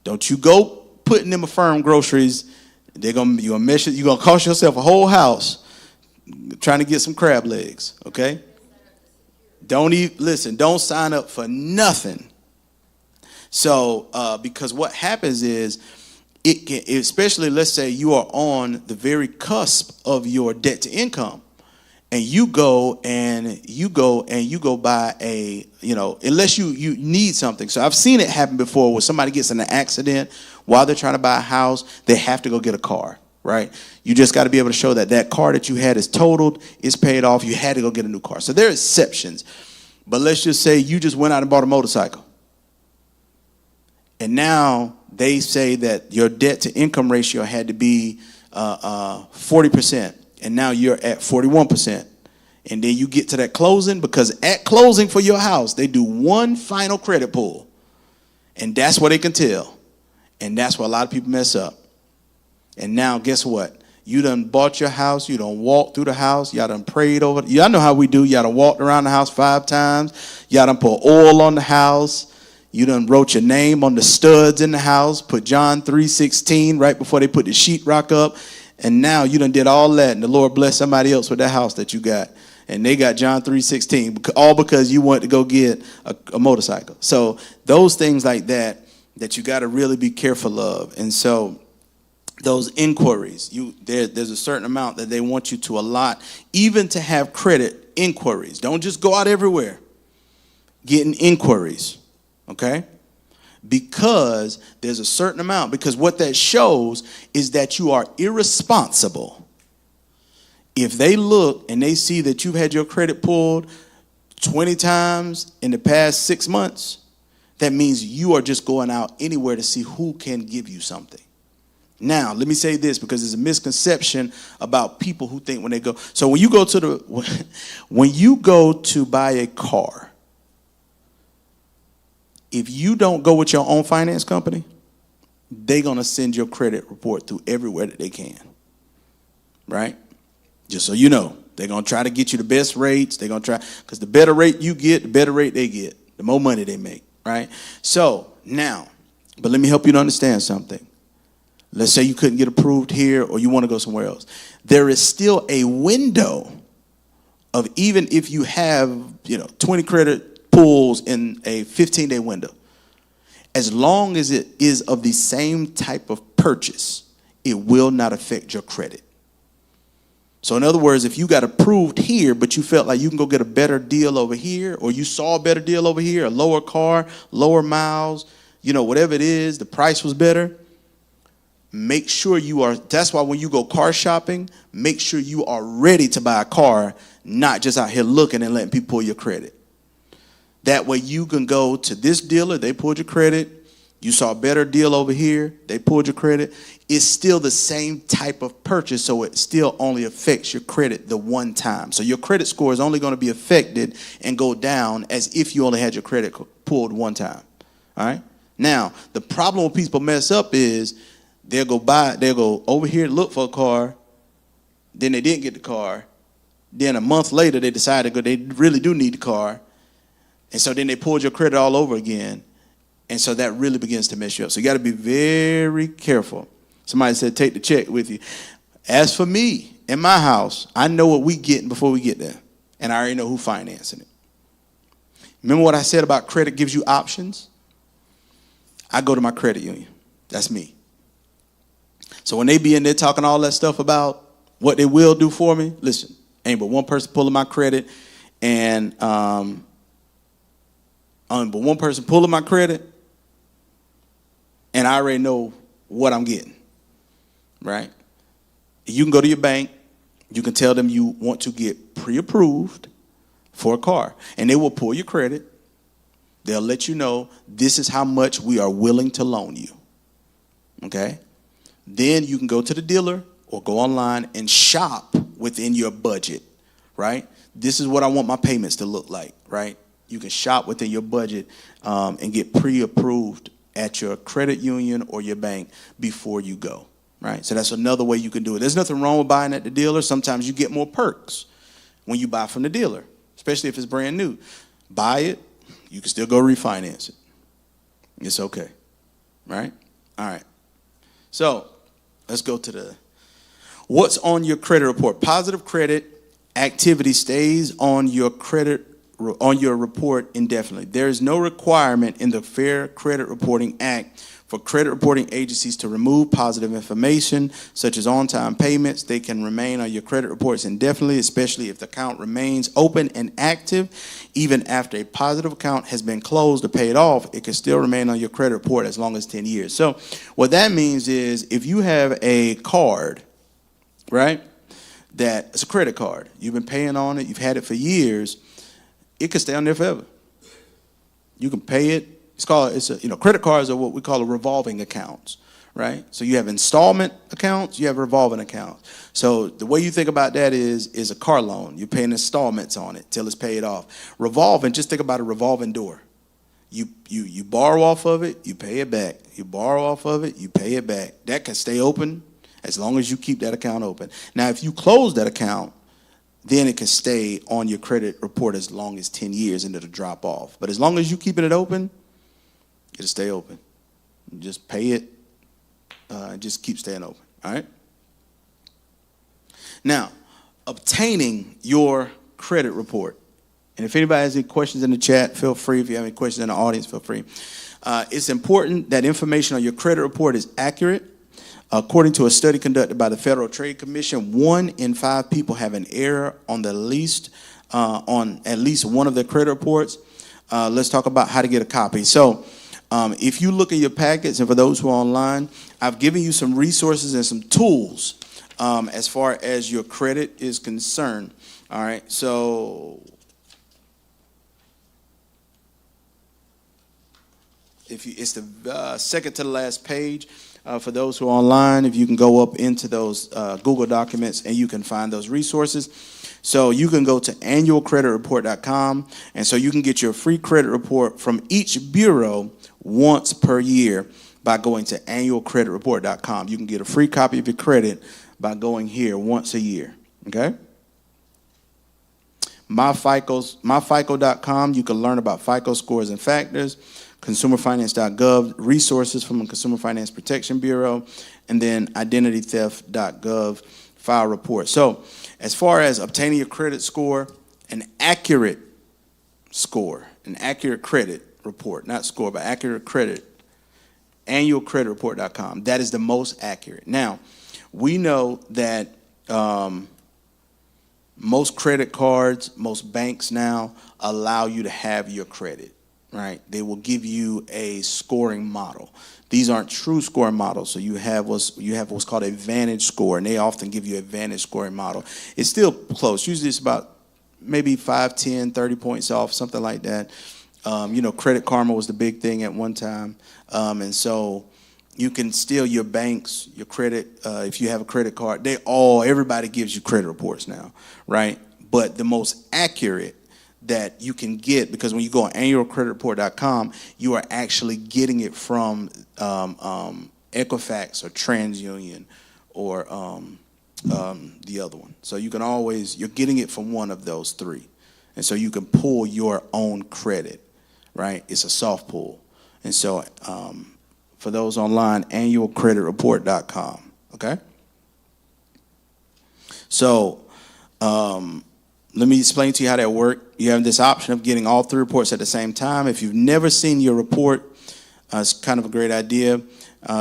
Don't you go putting them a firm groceries. You're gonna cost yourself a whole house trying to get some crab legs, okay? Don't sign up for nothing. So because what happens is especially let's say you are on the very cusp of your debt to income, and you go buy unless you need something. So I've seen it happen before where somebody gets in an accident while they're trying to buy a house, they have to go get a car, right? You just got to be able to show that car that you had is totaled, is paid off, you had to go get a new car. So there are exceptions. But let's just say you just went out and bought a motorcycle. And now they say that your debt to income ratio had to be 40%. And now you're at 41%. And then you get to that closing, because at closing for your house, they do one final credit pull. And that's what they can tell. And that's where a lot of people mess up. And now guess what? You done bought your house. You done walked through the house. Y'all done prayed over it. Y'all know how we do. Y'all done walked around the house 5 times. Y'all done put oil on the house. You done wrote your name on the studs in the house. Put John 3:16 right before they put the sheetrock up. And now you done did all that. And the Lord bless somebody else with that house that you got. And they got John 3:16. All because you went to go get a motorcycle. So those things like that you got to really be careful of. And so those inquiries, there's a certain amount that they want you to allot, even to have credit inquiries. Don't just go out everywhere getting inquiries, okay? Because there's a certain amount, because what that shows is that you are irresponsible. If they look and they see that you've had your credit pulled 20 times in the past 6 months, that means you are just going out anywhere to see who can give you something. Now, let me say this, because there's a misconception about people who think when they go. So when you go to buy a car, if you don't go with your own finance company, they're going to send your credit report through everywhere that they can. Right? Just so you know, they're going to try to get you the best rates. They're going to try, because the better rate you get, the better rate they get, the more money they make. Right? So now, but let me help you to understand something. Let's say you couldn't get approved here, or you want to go somewhere else. There is still a window of, even if you have 20 credit pulls in a 15-day window, as long as it is of the same type of purchase, it will not affect your credit. So in other words, if you got approved here, but you felt like you can go get a better deal over here, or you saw a better deal over here, a lower car, lower miles, whatever it is, the price was better, make sure that's why when you go car shopping, make sure you are ready to buy a car, not just out here looking and letting people pull your credit. That way you can go to this dealer, they pulled your credit. You saw a better deal over here, they pulled your credit. It's still the same type of purchase, so it still only affects your credit the one time. So your credit score is only going to be affected and go down as if you only had your credit pulled one time. All right? Now, the problem when people mess up is they'll go over here and look for a car, then they didn't get the car. Then a month later, they decided they really do need the car. And so then they pulled your credit all over again. And so that really begins to mess you up. So you got to be very careful. Somebody said, take the check with you. As for me, in my house, I know what we getting before we get there. And I already know who's financing it. Remember what I said about credit gives you options? I go to my credit union. That's me. So when they be in there talking all that stuff about what they will do for me, listen, ain't but one person pulling my credit, and but one person pulling my credit, and I already know what I'm getting, right? You can go to your bank. You can tell them you want to get pre-approved for a car, and they will pull your credit. They'll let you know this is how much we are willing to loan you, okay? Then you can go to the dealer or go online and shop within your budget right? This is what I want my payments to look like, right? You can shop within your budget and get pre-approved at your credit union or your bank before you go, right? So that's another way you can do it. There's nothing wrong with buying at the dealer. Sometimes you get more perks when you buy from the dealer, especially if it's brand new. Buy it, you can still go refinance it. It's okay, right? All right. So let's go to what's on your credit report. Positive credit activity stays on your report indefinitely. There is no requirement in the Fair Credit Reporting Act for credit reporting agencies to remove positive information such as on-time payments. They can remain on your credit reports indefinitely, especially if the account remains open and active. Even after a positive account has been closed or paid off, it can still remain on your credit report as long as 10 years. So what that means is if you have a card, right, that it's a credit card, you've been paying on it, you've had it for years, it can stay on there forever. You can pay it. Credit cards are what we call a revolving accounts, right? So you have installment accounts, you have revolving accounts. So the way you think about that is a car loan. You're paying installments on it till it's paid off. Revolving, just think about a revolving door. You borrow off of it, you pay it back. You borrow off of it, you pay it back. That can stay open as long as you keep that account open. Now, if you close that account, then it can stay on your credit report as long as 10 years and it'll drop off. But as long as you're keeping it open, it'll stay open. You just pay it, just keep staying open, all right? Now, obtaining your credit report. And if anybody has any questions in the chat, feel free. If you have any questions in the audience, feel free. It's important that information on your credit report is accurate. According to a study conducted by the Federal Trade Commission, 1 in 5 people have an error on at least one of their credit reports. Let's talk about how to get a copy. So if you look at your packets, and for those who are online, I've given you some resources and some tools as far as your credit is concerned. All right, so it's the second to the last page. For those who are online, if you can go up into those Google documents and you can find those resources. So you can go to annualcreditreport.com, and so you can get your free credit report from each bureau once per year by going to annualcreditreport.com. You can get a free copy of your credit by going here once a year, okay? MyFICO.com, you can learn about FICO scores and factors. ConsumerFinance.gov, resources from the Consumer Finance Protection Bureau, and then IdentityTheft.gov, file report. So as far as obtaining your credit score, an accurate credit report, not score, but accurate credit, annualcreditreport.com. That is the most accurate. Now, we know that most credit cards, most banks now allow you to have your credit. Right, they will give you a scoring model. These aren't true scoring models. So you have what's called a Vantage score, and they often give you a Vantage scoring model. It's still close. Usually it's about maybe 5, 10, 30 points off, something like that. Credit Karma was the big thing at one time, and so you can steal your banks, your credit. If you have a credit card, everybody gives you credit reports now, right? But the most accurate that you can get, because when you go on annualcreditreport.com, you are actually getting it from Equifax or TransUnion or the other one. So you're getting it from one of those three. And so you can pull your own credit, right? It's a soft pull. And so for those online, annualcreditreport.com, okay? So let me explain to you how that works. You have this option of getting all 3 reports at the same time. If you've never seen your report, it's kind of a great idea.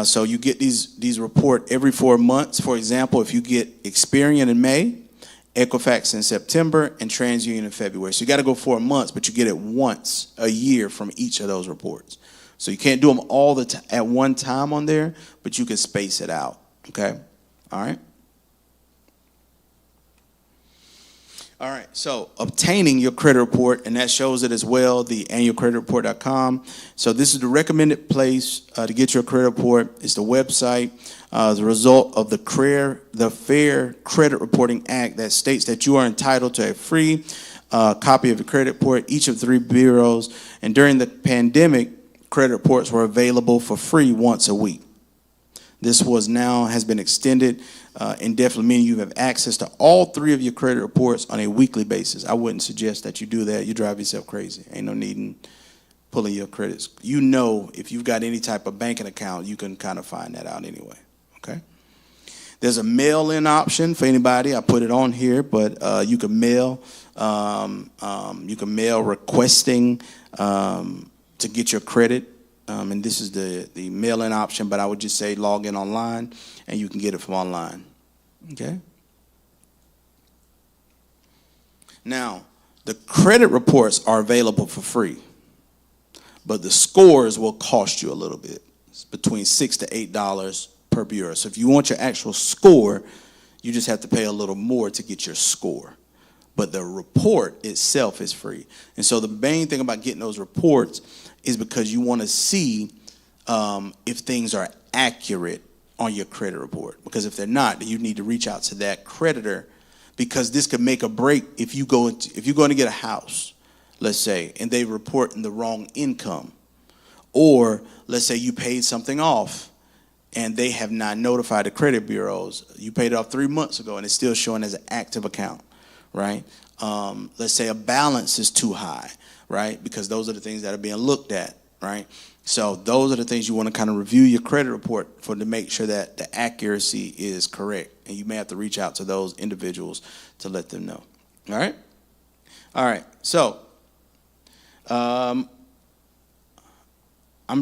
So you get these report every 4 months. For example, if you get Experian in May, Equifax in September, and TransUnion in February. So you got to go 4 months, but you get it once a year from each of those reports. So you can't do them all at one time on there, but you can space it out. Okay? All right? All right, so obtaining your credit report, and that shows it as well, the annualcreditreport.com. So this is the recommended place to get your credit report. It's the website as a result of the Fair Credit Reporting Act that states that you are entitled to a free copy of your credit report, each of 3 bureaus. And during the pandemic, credit reports were available for free once a week. This has been extended indefinitely, meaning you have access to all 3 of your credit reports on a weekly basis. I wouldn't suggest that you do that. You drive yourself crazy. Ain't no need in pulling your credits. You know, if you've got any type of banking account, you can kind of find that out anyway. Okay. There's a mail-in option for anybody. I put it on here, but you can mail. You can mail requesting to get your credit. And this is the mail-in option, but I would just say log in online, and you can get it from online. Okay? Now, the credit reports are available for free, but the scores will cost you a little bit. It's between $6 to $8 per bureau. So if you want your actual score, you just have to pay a little more to get your score. But the report itself is free. And so the main thing about getting those reports is because you want to see if things are accurate on your credit report. Because if they're not, then you need to reach out to that creditor, because this could make or break if you're going to get a house, let's say, and they report in the wrong income. Or let's say you paid something off and they have not notified the credit bureaus. You paid it off 3 months ago and it's still showing as an active account, right? Let's say a balance is too high, right? Because those are the things that are being looked at, right? So those are the things you want to kind of review your credit report for, to make sure that the accuracy is correct. And you may have to reach out to those individuals to let them know. All right? All right. So I'm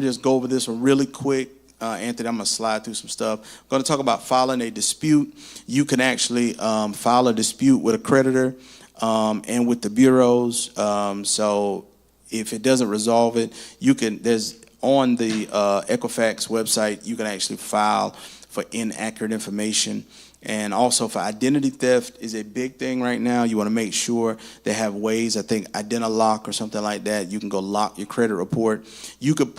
just go over this one really quick. Anthony, I'm going to slide through some stuff. I'm going to talk about filing a dispute. You can actually file a dispute with a creditor and with the bureaus. So if it doesn't resolve it, you can, there's on the Equifax website, you can actually file for inaccurate information. And also for identity theft is a big thing right now. You want to make sure they have ways, I think IdentiLock or something like that. You can go lock your credit report. You could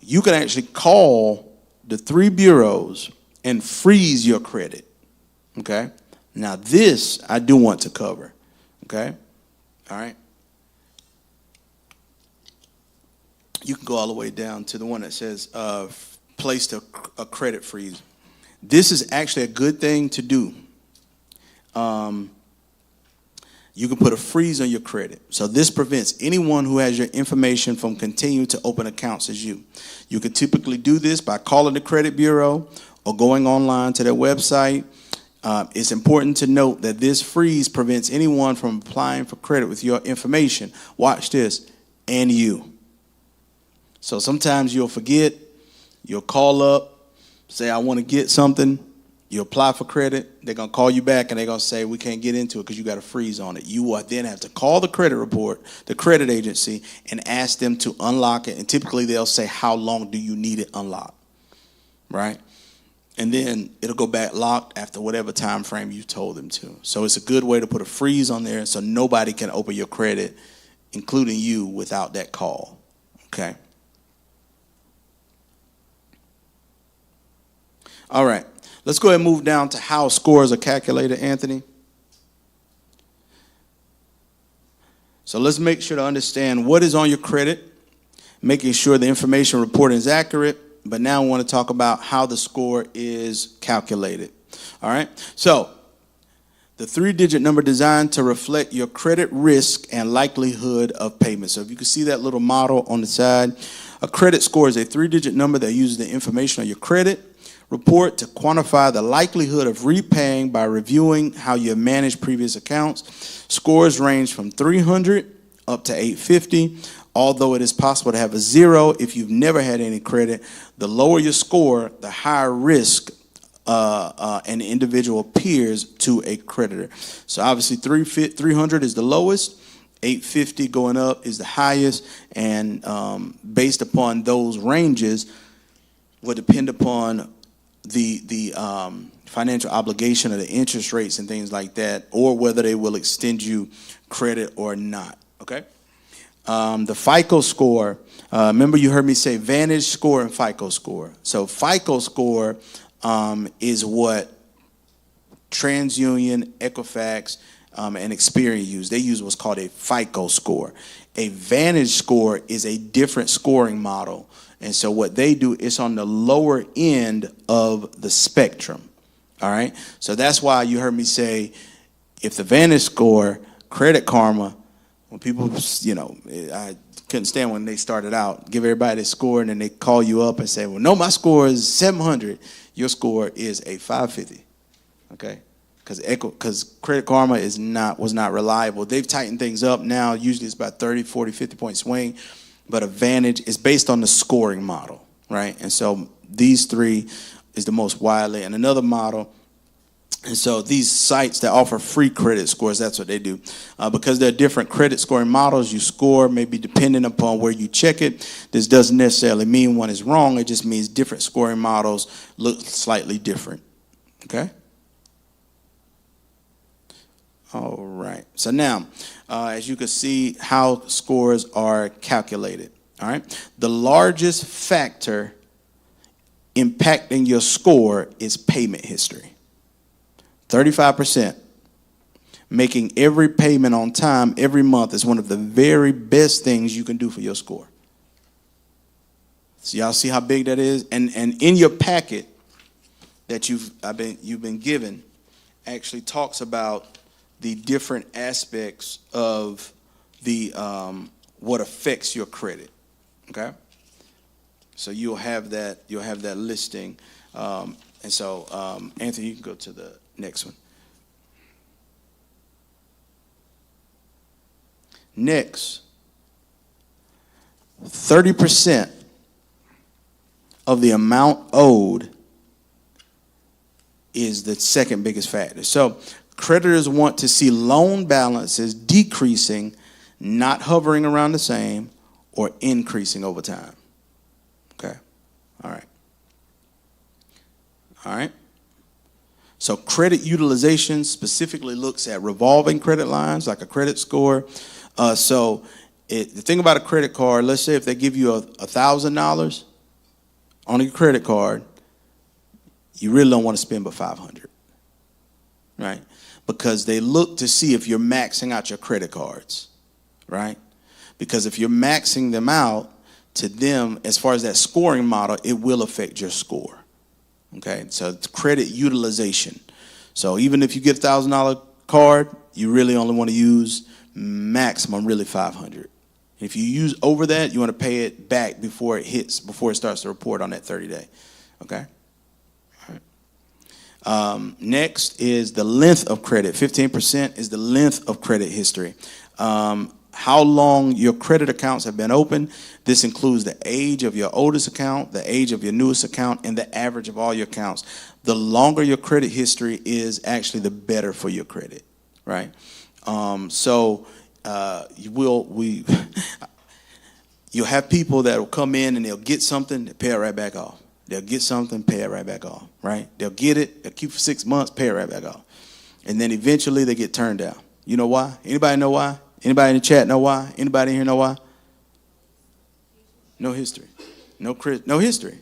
you can actually call the 3 bureaus and freeze your credit. Okay? Now this I do want to cover. Okay? All right? You can go all the way down to the one that says placed a credit freeze. This is actually a good thing to do. You can put a freeze on your credit. So this prevents anyone who has your information from continuing to open accounts as you. You can typically do this by calling the credit bureau or going online to their website. It's important to note that this freeze prevents anyone from applying for credit with your information. Watch this, and you. So sometimes you'll forget, you'll call up, say, I want to get something. You apply for credit. They're going to call you back and they're going to say, we can't get into it because you got a freeze on it. You will then have to call the credit report, the credit agency, and ask them to unlock it. And typically they'll say, how long do you need it unlocked? Right? And then it'll go back locked after whatever time frame you told them to. So it's a good way to put a freeze on there so nobody can open your credit, including you, without that call. Okay? All right, let's go ahead and move down to how scores are calculated, Anthony. So let's make sure to understand what is on your credit, making sure the information reported is accurate, but now I want to talk about how the score is calculated. All right, so the 3-digit number designed to reflect your credit risk and likelihood of payment. So if you can see that little model on the side, a credit score is a 3-digit number that uses the information on your credit report to quantify the likelihood of repaying by reviewing how you manage previous accounts. Scores range from 300 up to 850. Although it is possible to have a 0 if you've never had any credit, the lower your score, the higher risk an individual appears to a creditor. So obviously 300 is the lowest, 850 going up is the highest, and based upon those ranges will depend upon the financial obligation or the interest rates and things like that, or whether they will extend you credit or not. Okay. The FICO score. Remember, you heard me say Vantage score and FICO score. So FICO score is what TransUnion, Equifax, and Experian use. They use what's called a FICO score. A Vantage score is a different scoring model. And so what they do is on the lower end of the spectrum. All right. So that's why you heard me say, if the Vantage score, Credit Karma, when people, I couldn't stand when they started out, give everybody a score, and then they call you up and say, well, no, my score is 700. Your score is a 550. Okay. Because Credit Karma was not reliable. They've tightened things up now. Usually it's about 30, 40, 50-point swing. But a Vantage is based on the scoring model, right? And so these three is the most widely. And another model, and so these sites that offer free credit scores, that's what they do. Because there are different credit scoring models, you score maybe depending upon where you check it. This doesn't necessarily mean one is wrong. It just means different scoring models look slightly different, okay? All right. So now, as you can see, how scores are calculated. All right. The largest factor impacting your score is payment history. 35%. Making every payment on time every month is one of the very best things you can do for your score. So y'all see how big that is? And in your packet that you've been given actually talks about the different aspects of the what affects your credit. Okay, so you'll have that listing, and so Anthony, you can go to the next one. Next, 30% of the amount owed is the second biggest factor. So creditors want to see loan balances decreasing, not hovering around the same, or increasing over time. Okay. All right. All right. So credit utilization specifically looks at revolving credit lines, like a credit score. The thing about a credit card, let's say if they give you $1,000 on your credit card, you really don't want to spend but $500, right? Because they look to see if you're maxing out your credit cards, right? Because if you're maxing them out, to them, as far as that scoring model, it will affect your score, okay? So it's credit utilization. So even if you get a $1,000 card, you really only want to use maximum really $500. If you use over that, you want to pay it back before it starts to report on that 30-day, okay? Next is the length of credit. 15% is the length of credit history. How long your credit accounts have been open. This includes the age of your oldest account, the age of your newest account, and the average of all your accounts. The longer your credit history is, actually the better for your credit, right? You'll have people that will come in and they'll get something, they pay it right back off. They'll get something, pay it right back off, right? They'll get it, they'll keep it for 6 months, pay it right back off. And then eventually they get turned down. You know why? Anybody know why? Anybody in the chat know why? Anybody in here know why? No history. No history.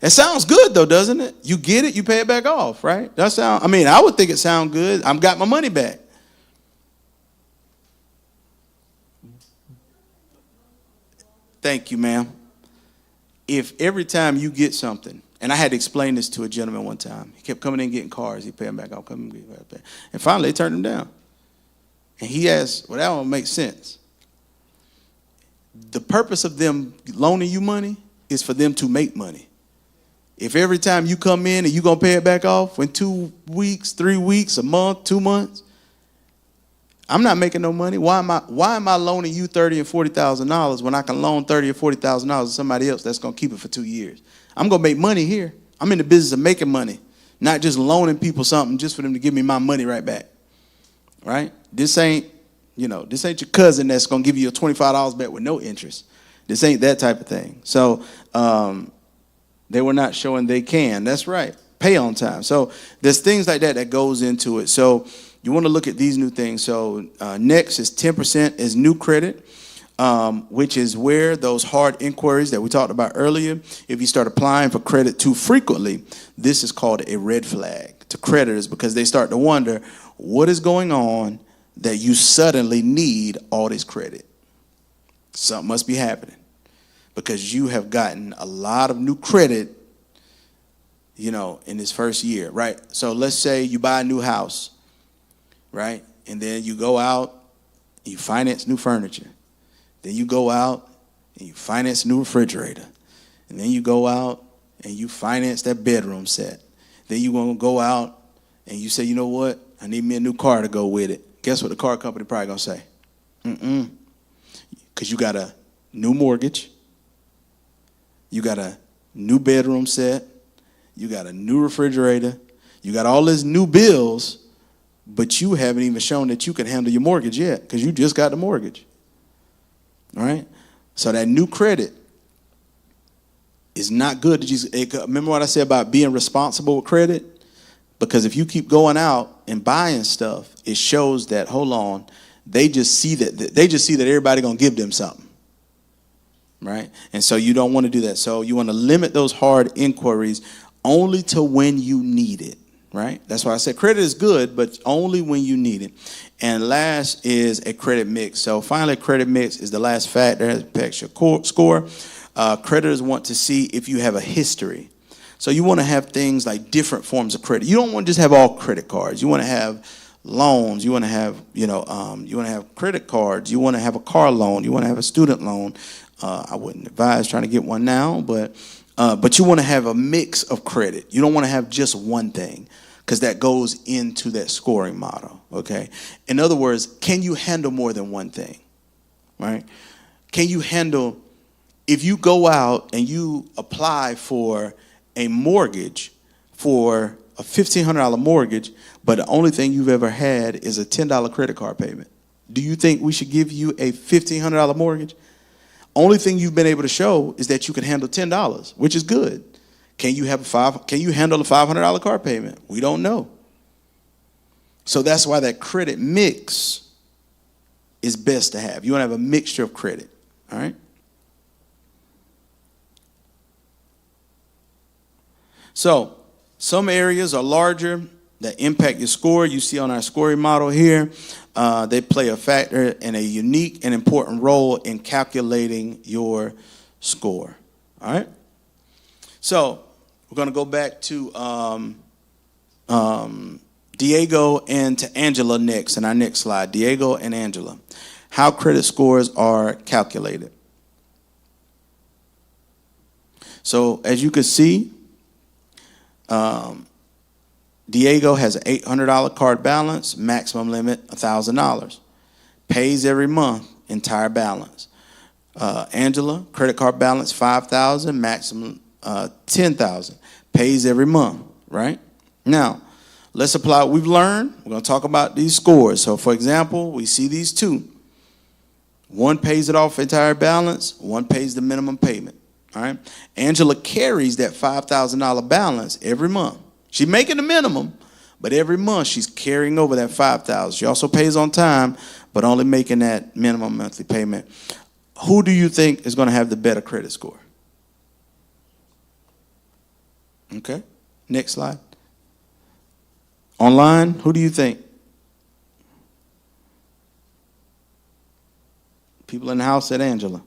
It sounds good though, doesn't it? You get it, you pay it back off, right? I would think it sounds good. I've got my money back. Thank you, ma'am. If every time you get something, and I had to explain this to a gentleman one time. He kept coming in getting cars. He paid them back. I'll come and get it back. And finally, they turned him down. And he asked, well, that don't make sense. The purpose of them loaning you money is for them to make money. If every time you come in and you're going to pay it back off in 2 weeks, 3 weeks, a month, 2 months, I'm not making no money. Why am I loaning you $30,000 and $40,000 when I can loan $30,000 or $40,000 to somebody else that's going to keep it for 2 years? I'm going to make money here. I'm in the business of making money, not just loaning people something just for them to give me my money right back. Right? This ain't your cousin that's going to give you a $25 back with no interest. This ain't that type of thing. So they were not showing they can. That's right. pay on time. So there's things like that that goes into it. So you want to look at these new things. So next is 10% is new credit, which is where those hard inquiries that we talked about earlier, if you start applying for credit too frequently, this is called a red flag to creditors, because they start to wonder what is going on that you suddenly need all this credit. Something must be happening because you have gotten a lot of new credit, in this first year, right? So let's say you buy a new house, right? And then you go out and you finance new furniture. Then you go out and you finance a new refrigerator. And then you go out and you finance that bedroom set. Then you're going to go out and you say, you know what? I need me a new car to go with it. Guess what the car company probably going to say? Because you got a new mortgage. You got a new bedroom set. You got a new refrigerator. You got all these new bills, but you haven't even shown that you can handle your mortgage yet because you just got the mortgage. All right? So that new credit is not good. Remember what I said about being responsible with credit? Because if you keep going out and buying stuff, it shows that, hold on, they just see that everybody going to give them something. Right? And so you don't want to do that. So you want to limit those hard inquiries only to when you need it. Right? That's why I said credit is good, but only when you need it. And last is a credit mix. So finally, credit mix is the last factor that impacts your score. Creditors want to see if you have a history. So you want to have things like different forms of credit. You don't want to just have all credit cards. You want to have loans. You want to have, you want to have credit cards. You want to have a car loan. You want to have a student loan. I wouldn't advise trying to get one now, but you want to have a mix of credit. You don't want to have just one thing, because that goes into that scoring model, okay? In other words, can you handle more than one thing, right? Can you handle, if you go out and you apply for a mortgage, for a $1,500 mortgage, but the only thing you've ever had is a $10 credit card payment, do you think we should give you a $1,500 mortgage? Only thing you've been able to show is that you can handle $10, which is good. Can you handle a $500 car payment? We don't know. So that's why that credit mix is best to have. You want to have a mixture of credit, all right? So some areas are larger that impact your score. You see on our scoring model here, they play a factor and a unique and important role in calculating your score, all right? So we're going to go back to Diego and to Angela next in our next slide. Diego and Angela. How credit scores are calculated. So as you can see, Diego has an $800 card balance, maximum limit $1,000. Pays every month, entire balance. Angela, credit card balance $5,000, maximum $10,000. Pays every month, right? Now, let's apply what we've learned. We're going to talk about these scores. So, for example, we see these two. One pays it off entire balance. One pays the minimum payment. All right. Angela carries that $5,000 balance every month. She's making the minimum, but every month she's carrying over that $5,000. She also pays on time, but only making that minimum monthly payment. Who do you think is going to have the better credit score? Okay. Next slide. Online, who do you think? People in the house said Angela.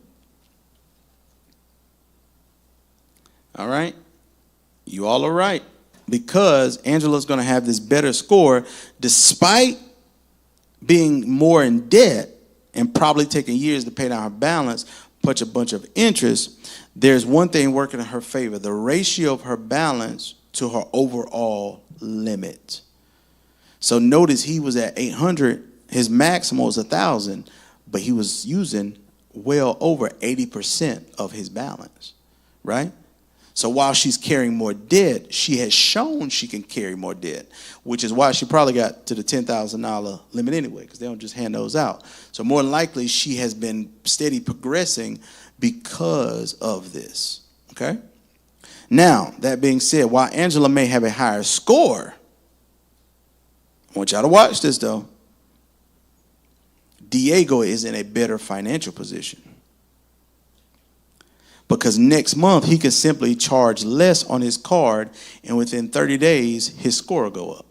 All right. You all are right. Because Angela's going to have this better score despite being more in debt and probably taking years to pay down her balance, plus a bunch of interest. There's one thing working in her favor: the ratio of her balance to her overall limit. So notice he was at 800, his maximum was 1,000, but he was using well over 80% of his balance, right? So while she's carrying more debt, she has shown she can carry more debt, which is why she probably got to the $10,000 limit anyway, because they don't just hand those out. So more than likely, she has been steady progressing because of this, okay? Now, that being said, while Angela may have a higher score, I want y'all to watch this though. Diego is in a better financial position. Because next month he can simply charge less on his card, and within 30 days his score will go up.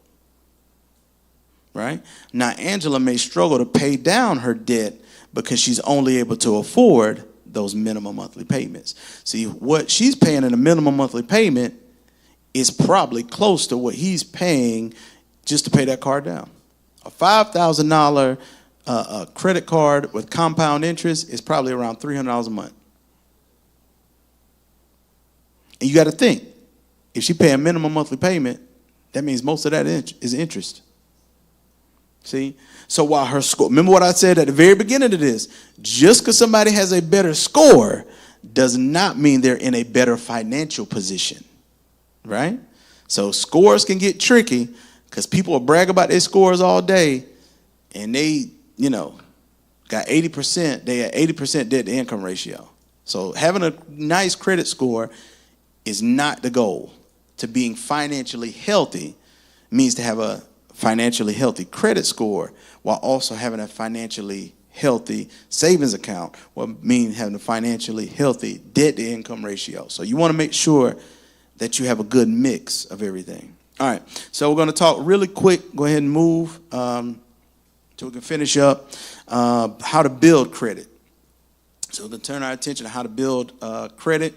Right? Now Angela may struggle to pay down her debt because she's only able to afford those minimum monthly payments. See, what she's paying in a minimum monthly payment is probably close to what he's paying just to pay that card down. A $5,000 credit card with compound interest is probably around $300 a month. And you got to think, if she pay a minimum monthly payment, that means most of that is interest. See? So while her score, remember what I said at the very beginning of this, just because somebody has a better score does not mean they're in a better financial position. Right? So scores can get tricky because people will brag about their scores all day and they, got 80%, they had 80% debt to income ratio. So having a nice credit score is not the goal. To being financially healthy means to have a financially healthy credit score while also having a financially healthy savings account, what means having a financially healthy debt to income ratio. So you want to make sure that you have a good mix of everything. All right, so we're going to talk really quick. Go ahead and move so we can finish up how to build credit. So we're going to turn our attention to how to build credit.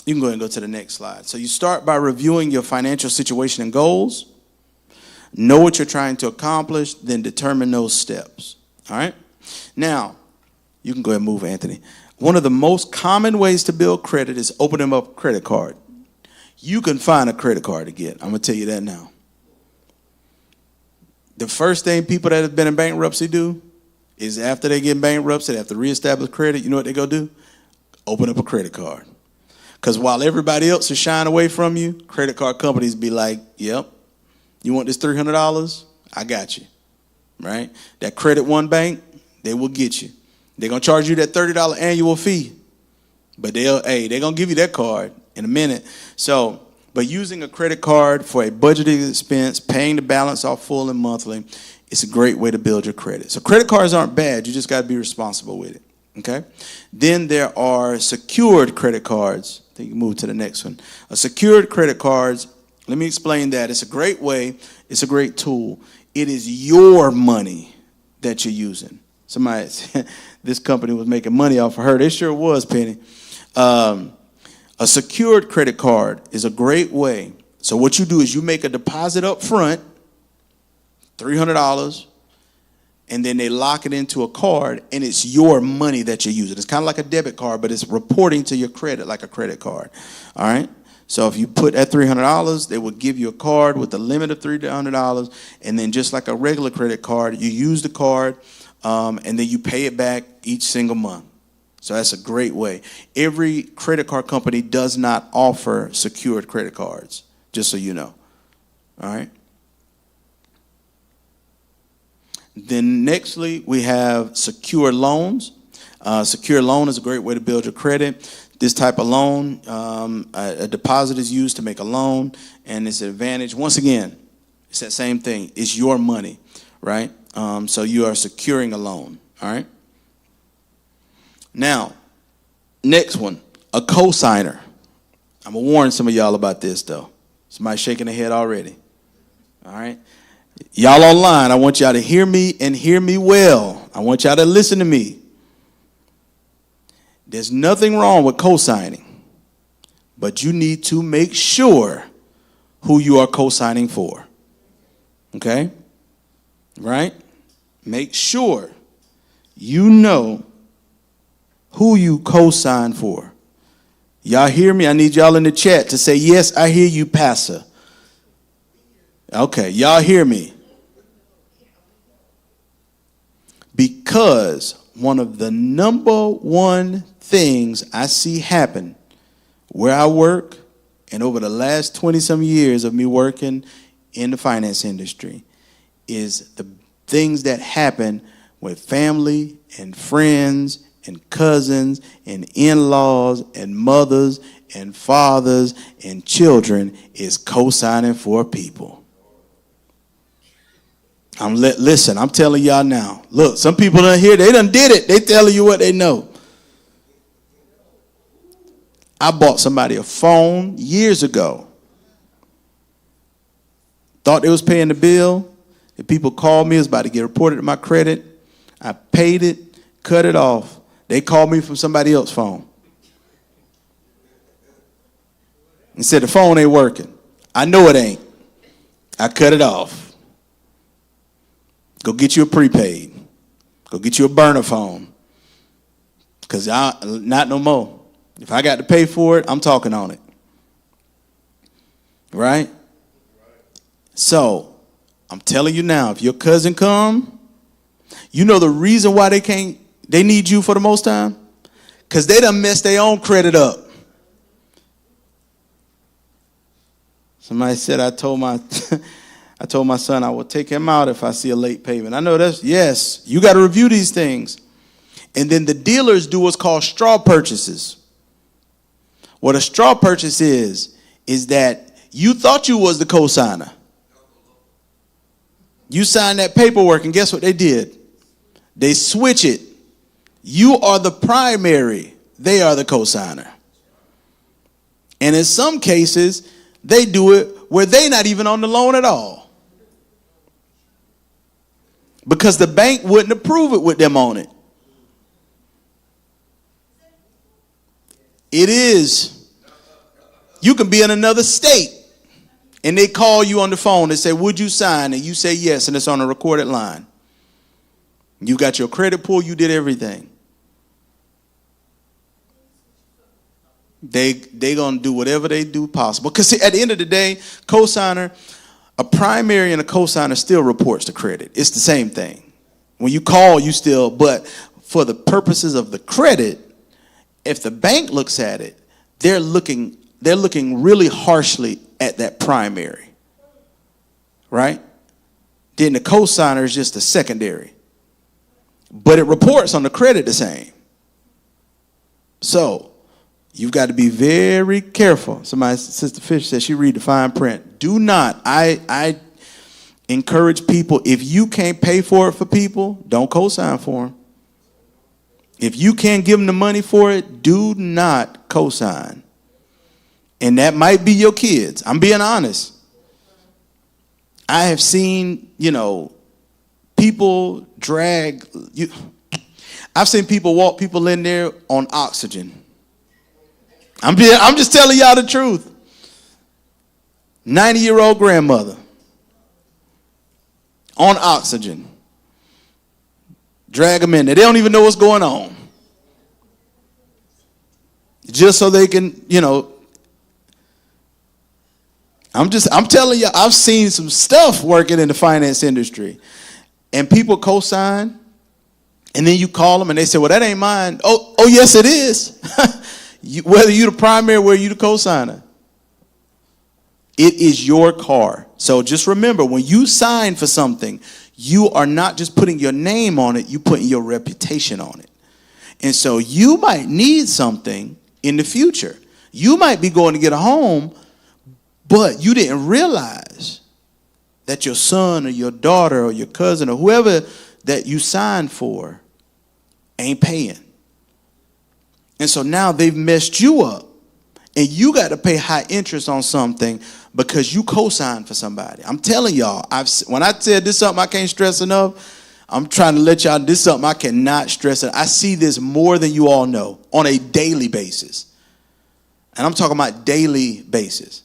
You can go ahead and go to the next slide. So you start by reviewing your financial situation and goals. Know what you're trying to accomplish, then determine those steps. All right? Now, you can go ahead and move, Anthony. One of the most common ways to build credit is opening up a credit card. You can find a credit card to get. I'm going to tell you that now. The first thing people that have been in bankruptcy do is after they get in bankruptcy, they have to reestablish credit. You know what they go do? Open up a credit card. Because while everybody else is shying away from you, credit card companies be like, yep, you want this $300? I got you, right? That Credit One Bank, they will get you. They're going to charge you that $30 annual fee. But they're going to give you that card in a minute. So, but using a credit card for a budgeted expense, paying the balance off full and monthly, it's a great way to build your credit. So credit cards aren't bad. You just got to be responsible with it. Okay? Then there are secured credit cards. I think you move to the next one. A secured credit cards, let me explain that. It's a great way. It's a great tool. It is your money that you're using. Somebody, this company was making money off of her. They sure was, Penny. A secured credit card is a great way. So what you do is you make a deposit up front, $300, and then they lock it into a card, and it's your money that you're using. It's kind of like a debit card, but it's reporting to your credit like a credit card. All right? So if you put that $300, they will give you a card with a limit of $300, and then just like a regular credit card, you use the card, and then you pay it back each single month. So that's a great way. Every credit card company does not offer secured credit cards, just so you know. All right? Then nextly, we have secure loans. Secure loan is a great way to build your credit. This type of loan, a deposit is used to make a loan, and it's an advantage. Once again, it's that same thing. It's your money, right? So you are securing a loan, all right? Now, next one, a cosigner. I'm going to warn some of y'all about this, though. Somebody shaking their head already, all right? Y'all online, I want y'all to hear me and hear me well. I want y'all to listen to me. There's nothing wrong with co-signing, but you need to make sure who you are co-signing for. Okay? Right? Make sure you know who you co-sign for. Y'all hear me? I need y'all in the chat to say, yes, I hear you, Pastor. Okay, y'all hear me? Because one of the number one things I see happen where I work and over the last 20-some years of me working in the finance industry is the things that happen with family and friends and cousins and in-laws and mothers and fathers and children is co-signing for people. Listen, I'm telling y'all now. Look, some people done here, they done did it. They telling you what they know. I bought somebody a phone years ago. Thought they was paying the bill. The people called me, it was about to get reported to my credit. I paid it, cut it off. They called me from somebody else's phone and said the phone ain't working. I know it ain't. I cut it off. Go get you a prepaid. Go get you a burner phone. Because not no more. If I got to pay for it, I'm talking on it. Right? So, I'm telling you now, if your cousin come, you know the reason why they need you for the most time? Because they done messed their own credit up. Somebody said I told my son I would take him out if I see a late payment. I know yes, you got to review these things. And then the dealers do what's called straw purchases. What a straw purchase is that you thought you was the cosigner. You signed that paperwork, and guess what they did? They switch it. You are the primary. They are the cosigner. And in some cases, they do it where they're not even on the loan at all. Because the bank wouldn't approve it with them on it. It is. You can be in another state and they call you on the phone and say, would you sign? And you say yes, and it's on a recorded line. You got your credit pull, you did everything. They gonna do whatever they do possible. Because at the end of the day, cosigner, a primary and a cosigner still reports the credit. It's the same thing. When you call, you still, but for the purposes of the credit, if the bank looks at it, they're looking really harshly at that primary. Right? Then the cosigner is just a secondary. But it reports on the credit the same. So, you've got to be very careful. Sister Fish said she read the fine print. Do not, I encourage people, if you can't pay for it for people, don't co-sign for them. If you can't give them the money for it, do not co-sign. And that might be your kids. I'm being honest. I have seen, people drag you. I've seen people walk people in there on oxygen. I'm just telling y'all the truth. 90-year-old grandmother on oxygen. Drag them in there. They don't even know what's going on. Just so they can, I'm telling you, I've seen some stuff working in the finance industry. And people co-sign, and then you call them and they say, well, that ain't mine. Oh yes, it is. Whether you're the primary or whether you're the co-signer. It is your car. So just remember, when you sign for something, you are not just putting your name on it, you're putting your reputation on it. And so you might need something in the future. You might be going to get a home, but you didn't realize that your son or your daughter or your cousin or whoever that you signed for ain't paying. And so now they've messed you up. And you got to pay high interest on something because you co-signed for somebody. I'm telling y'all, when I said this is something I can't stress enough, I'm trying to let y'all, this is something I cannot stress enough. I see this more than you all know on a daily basis. And I'm talking about daily basis.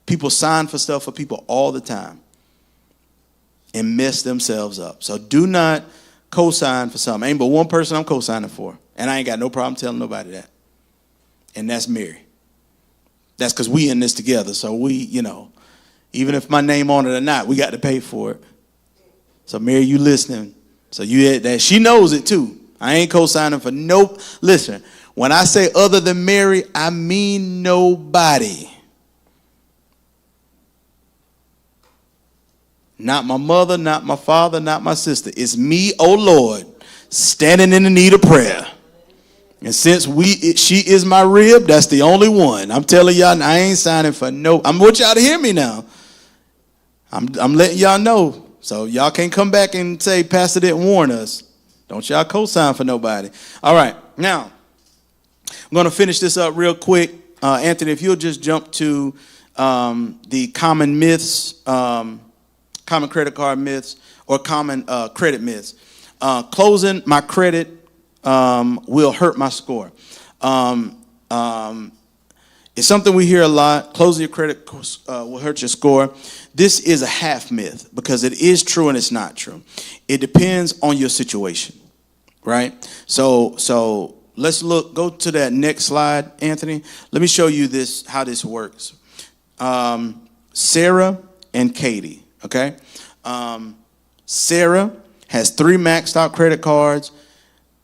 People sign for stuff for people all the time and mess themselves up. So do not co-sign for something. Ain't but one person I'm co-signing for. And I ain't got no problem telling nobody that. And that's Mary. That's because we in this together. So we, even if my name on it or not, we got to pay for it. So Mary, you listening. So that she knows it too. I ain't co-signing for listen, when I say other than Mary, I mean nobody. Not my mother, not my father, not my sister. It's me, oh Lord, standing in the need of prayer. And since she is my rib, that's the only one. I'm telling y'all, I ain't signing for no. I want y'all to hear me now. I'm letting y'all know. So y'all can't come back and say Pastor didn't warn us. Don't y'all co-sign for nobody. All right, now I'm going to finish this up real quick. Anthony, if you'll just jump to the common myths, common credit card myths, or common credit myths. Closing my credit will hurt my score. It's something we hear a lot. Closing your credit will hurt your score. This is a half myth because it is true and it's not true. It depends on your situation, right? So let's go to that next slide, Anthony. Let me show you how this works. Sarah and Katie, okay? Sarah has 3 maxed out credit cards,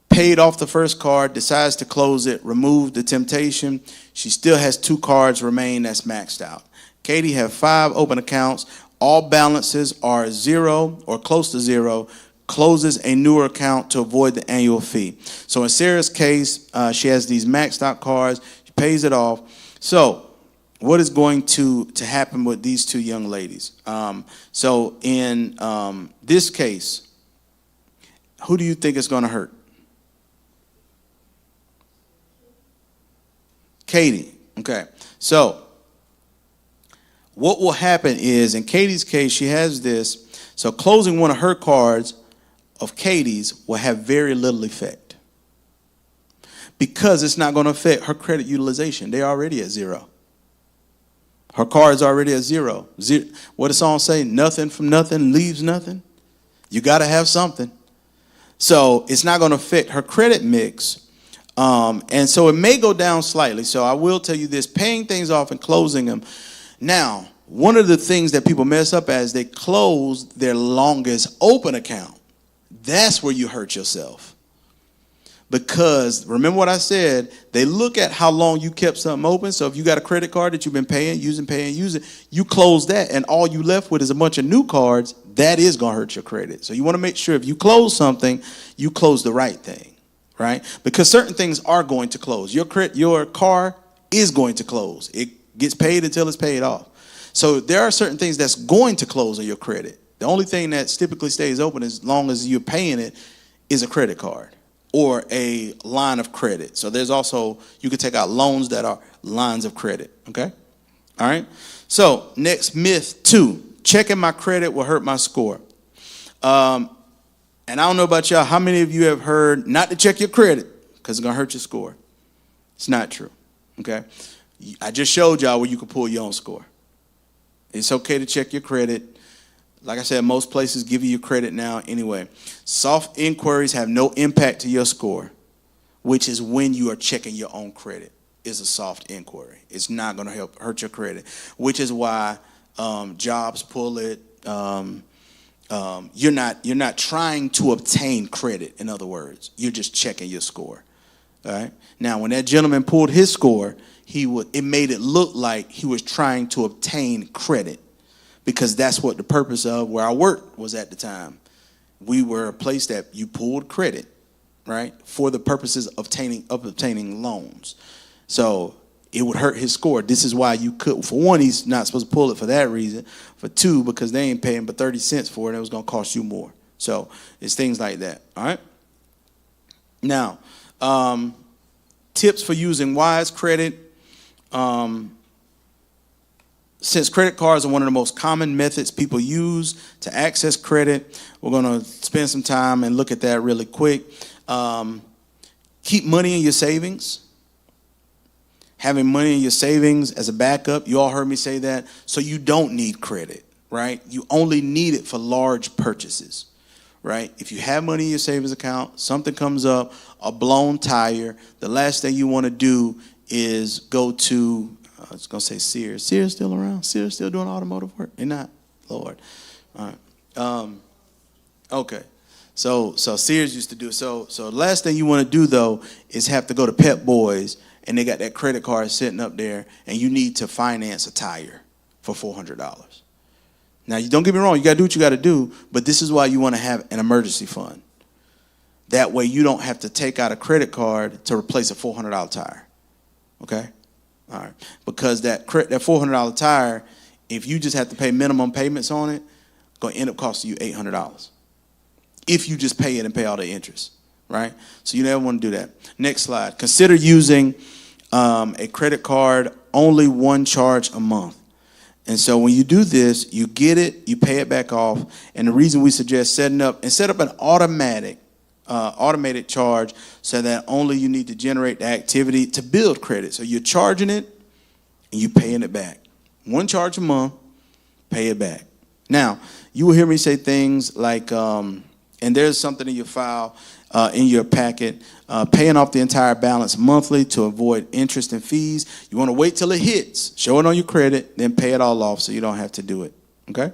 paid off the first card, decides to close it, remove the temptation. She still has 2 cards remain that's maxed out. Katie has 5 open accounts. All balances are 0 or close to 0. Closes a newer account to avoid the annual fee. So in Sarah's case, she has these maxed out cards. She pays it off. So what is going to happen with these 2 young ladies? So in this case, who do you think is going to hurt? Katie. Okay. So what will happen is, in Katie's case, she has this. So closing one of her cards of Katie's will have very little effect because it's not going to affect her credit utilization. They're already at 0. Her card's already at 0. What does the song say? Nothing from nothing leaves nothing. You got to have something. So it's not going to affect her credit mix. And so it may go down slightly. So I will tell you this, paying things off and closing them. Now, one of the things that people mess up as they close their longest open account. That's where you hurt yourself. Because remember what I said, they look at how long you kept something open. So if you got a credit card that you've been paying, using, you close that and all you left with is a bunch of new cards, that is going to hurt your credit. So you want to make sure if you close something, you close the right thing, right? Because certain things are going to close. Your car is going to close. It gets paid until it's paid off. So there are certain things that's going to close on your credit. The only thing that typically stays open as long as you're paying it is a credit card or a line of credit. So there's also, you can take out loans that are lines of credit, okay? All right? So next, myth 2, checking my credit will hurt my score. And I don't know about y'all, how many of you have heard not to check your credit because it's going to hurt your score? It's not true, okay? I just showed y'all where you can pull your own score. It's okay to check your credit. Like I said, most places give you your credit now anyway. Soft inquiries have no impact to your score, which is when you are checking your own credit, is a soft inquiry. It's not going to hurt your credit, which is why jobs pull it. You're not trying to obtain credit, in other words. You're just checking your score. All right? Now, when that gentleman pulled his score, it made it look like he was trying to obtain credit because that's what the purpose of where I worked was at the time. We were a place that you pulled credit, right, for the purposes of obtaining loans. So it would hurt his score. This is why you could. For one, he's not supposed to pull it for that reason. For 2, because they ain't paying but 30 cents for it, and it was going to cost you more. So it's things like that, all right? Now, tips for using wise credit. Since credit cards are one of the most common methods people use to access credit, we're going to spend some time and look at that really quick. Keep money in your savings. Having money in your savings as a backup, you all heard me say that, so you don't need credit, right? You only need it for large purchases, right? If you have money in your savings account, something comes up, a blown tire, the last thing you want to do is go to, I was going to say Sears. Sears still around? Sears still doing automotive work? They're not? Lord. All right. Okay. So Sears used to do it. So the last thing you want to do, though, is have to go to Pep Boys, and they got that credit card sitting up there, and you need to finance a tire for $400. Now, you don't get me wrong. You got to do what you got to do, but this is why you want to have an emergency fund. That way you don't have to take out a credit card to replace a $400 tire. Okay? All right. Because that $400 tire, if you just have to pay minimum payments on it, going to end up costing you $800. If you just pay it and pay all the interest, right? So you never want to do that. Next slide. Consider using a credit card, only one charge a month. And so when you do this, you get it, you pay it back off. And the reason we suggest set up an automated charge so that only you need to generate the activity to build credit. So you're charging it and you're paying it back. One charge a month, pay it back. Now, you will hear me say things like, and there's something in your file, in your packet, paying off the entire balance monthly to avoid interest and fees. You want to wait till it hits, show it on your credit, then pay it all off so you don't have to do it. Okay?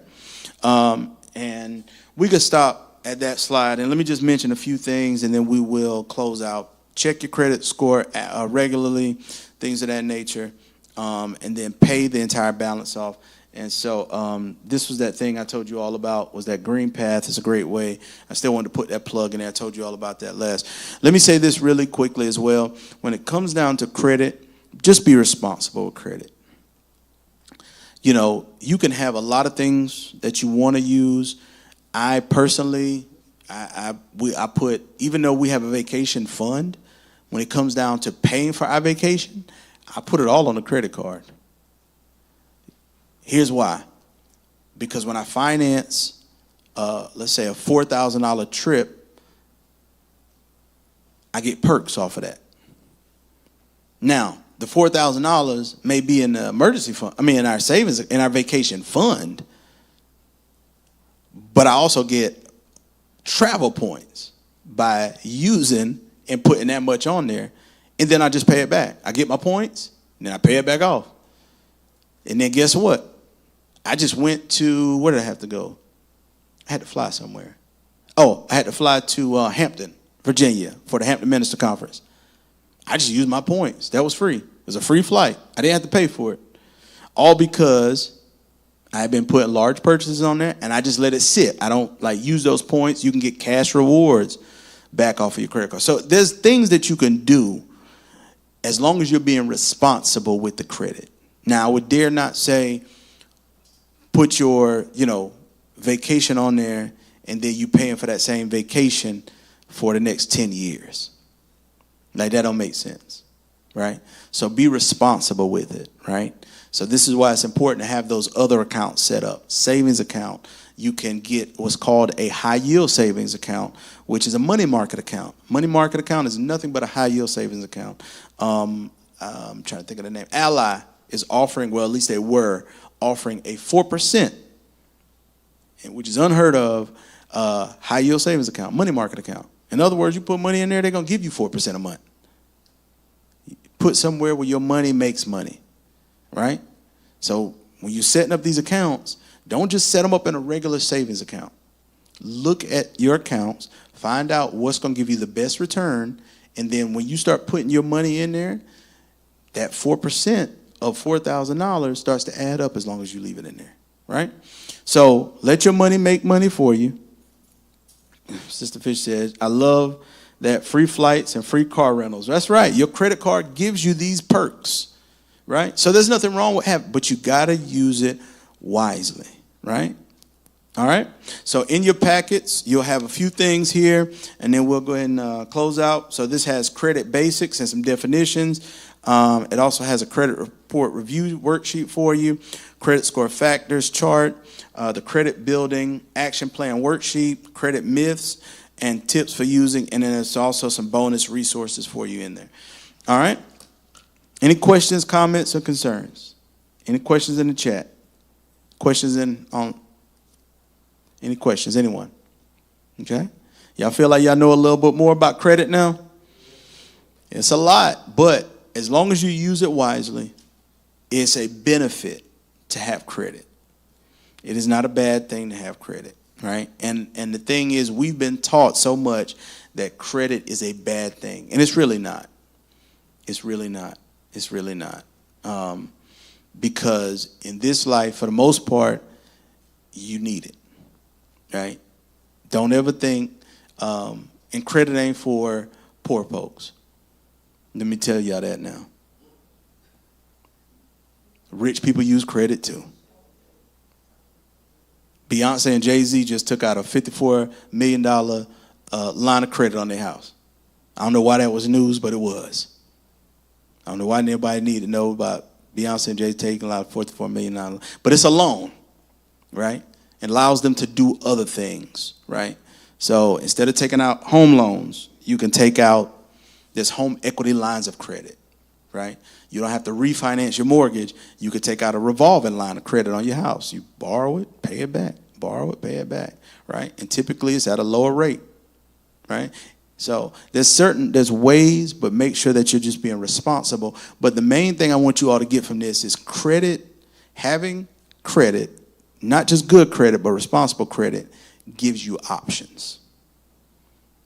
And we could stop at that slide, and let me just mention a few things, and then we will close out. Check your credit score regularly, things of that nature, and then pay the entire balance off. And so this was that thing I told you all about, was that green path. It's a great way. I still wanted to put that plug in there. I told you all about that last. Let me say this really quickly as well. When it comes down to credit, just be responsible with credit. You know, you can have a lot of things that you want to use. I personally, I put, even though we have a vacation fund, when it comes down to paying for our vacation, I put it all on the credit card. Here's why. Because when I finance, let's say a $4,000 trip, I get perks off of that. Now, the $4,000 may be in the emergency fund, in our savings, in our vacation fund, but I also get travel points by using and putting that much on there, and then I just pay it back. I get my points, and then I pay it back off. And then guess what? I just went to, where did I have to go? I had to fly somewhere. Oh, I had to fly to Hampton, Virginia, for the Hampton Minister Conference. I just used my points. That was free. It was a free flight. I didn't have to pay for it. All because I had been putting large purchases on there, and I just let it sit. I don't use those points. You can get cash rewards back off of your credit card. So there's things that you can do as long as you're being responsible with the credit. Now, I would dare not say put your, vacation on there and then you paying for that same vacation for the next 10 years. That don't make sense, right? So be responsible with it, right? So this is why it's important to have those other accounts set up. Savings account. You can get what's called a high yield savings account, which is a money market account. Money market account is nothing but a high yield savings account. I'm trying to think of the name. Ally is offering, well, at least they were offering a 4%, which is unheard of, high yield savings account, money market account. In other words, you put money in there, they're going to give you 4% a month. Put somewhere where your money makes money, right? So when you're setting up these accounts, don't just set them up in a regular savings account. Look at your accounts, find out what's going to give you the best return, and then when you start putting your money in there, that 4% of $4,000 starts to add up as long as you leave it in there, right? So let your money make money for you. Sister Fish says, I love that free flights and free car rentals. That's right. Your credit card gives you these perks, right? So there's nothing wrong with having, but you got to use it wisely, right? All right. So in your packets, you'll have a few things here, and then we'll go ahead and close out. So this has credit basics and some definitions. It also has a credit report review worksheet for you, credit score factors chart, the credit building action plan worksheet, credit myths, and tips for using. And then there's also some bonus resources for you in there. All right. Any questions, comments, or concerns? Any questions in the chat? Questions any questions? Anyone? Okay. Y'all feel like y'all know a little bit more about credit now? It's a lot, but as long as you use it wisely, it's a benefit to have credit. It is not a bad thing to have credit, right? And the thing is, we've been taught so much that credit is a bad thing, and it's really not. It's really not. It's really not. Because in this life, for the most part, you need it, right? Don't ever think, And credit ain't for poor folks. Let me tell y'all that now. Rich people use credit too. Beyonce and Jay-Z just took out a $54 million line of credit on their house. I don't know why that was news, but it was. I don't know why anybody needed to know about Beyonce and Jay taking out $44 million. But it's a loan, right? It allows them to do other things, right? So instead of taking out home loans, you can take out this home equity lines of credit, right? You don't have to refinance your mortgage. You could take out a revolving line of credit on your house. You borrow it, pay it back. Borrow it, pay it back, right? And typically it's at a lower rate, right? So there's ways, but make sure that you're just being responsible. But the main thing I want you all to get from this is credit, having credit, not just good credit, but responsible credit, gives you options.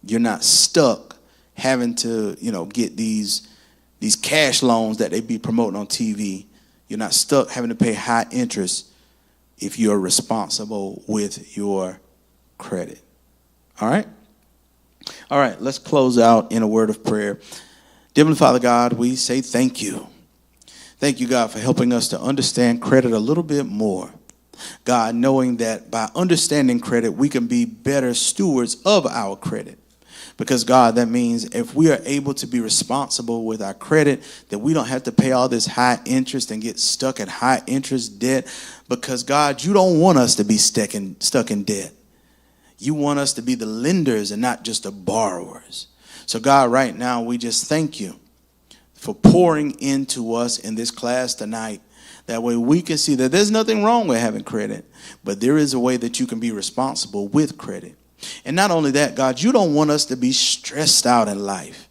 You're not stuck having to, get these cash loans that they be promoting on TV. You're not stuck having to pay high interest if you're responsible with your credit. All right? All right, let's close out in a word of prayer. Dear Heavenly Father God, we say thank you. Thank you, God, for helping us to understand credit a little bit more. God, knowing that by understanding credit, we can be better stewards of our credit. Because, God, that means if we are able to be responsible with our credit, that we don't have to pay all this high interest and get stuck in high interest debt. Because, God, you don't want us to be stuck in debt. You want us to be the lenders and not just the borrowers. So, God, right now, we just thank you for pouring into us in this class tonight. That way we can see that there's nothing wrong with having credit, but there is a way that you can be responsible with credit. And not only that, God, you don't want us to be stressed out in life,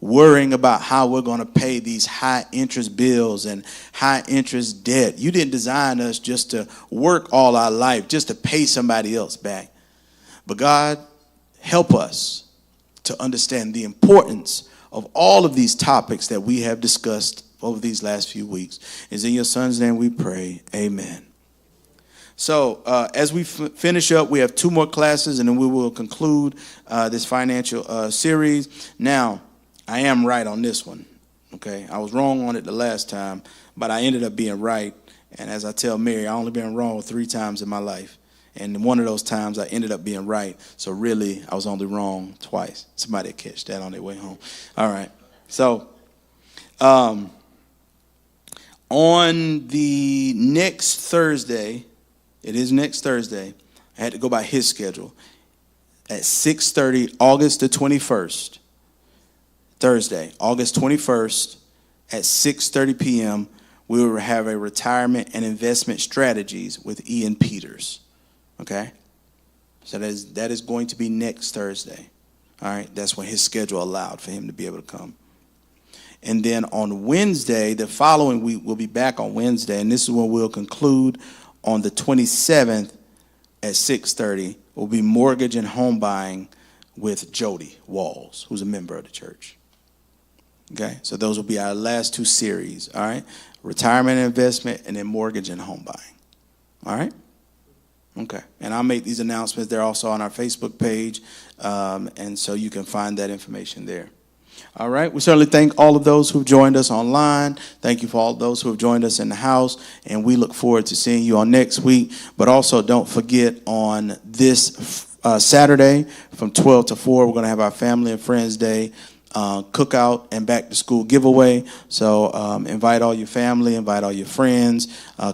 worrying about how we're going to pay these high interest bills and high interest debt. You didn't design us just to work all our life, just to pay somebody else back. But God, help us to understand the importance of all of these topics that we have discussed over these last few weeks. It's in your Son's name we pray. Amen. So as we finish up, we have 2 more classes, and then we will conclude this financial series. Now, I am right on this one, okay? I was wrong on it the last time, but I ended up being right. And as I tell Mary, I only been wrong 3 times in my life. And one of those times I ended up being right. So really, I was only wrong twice. Somebody will catch that on their way home. All right. So on the next Thursday, it is next Thursday, I had to go by his schedule, at 6:30, August the 21st, Thursday, August 21st, at 6:30 p.m., we will have a retirement and investment strategies with Ian Peters. Okay? So that is going to be next Thursday. All right? That's when his schedule allowed for him to be able to come. And then on Wednesday, the following week, we'll be back on Wednesday, and this is when we'll conclude on the 27th at 6:30. Will be mortgage and home buying with Jody Walls, who's a member of the church. Okay? So those will be our last 2 series. All right? Retirement and investment, and then mortgage and home buying. All right? Okay, and I'll make these announcements. They're also on our Facebook page, and so you can find that information there. All right, we certainly thank all of those who've joined us online. Thank you for all those who have joined us in the house, and we look forward to seeing you on next week. But also don't forget on this Saturday from 12 to 4, we're going to have our Family and Friends Day cookout and back to school giveaway. So invite all your family, invite all your friends,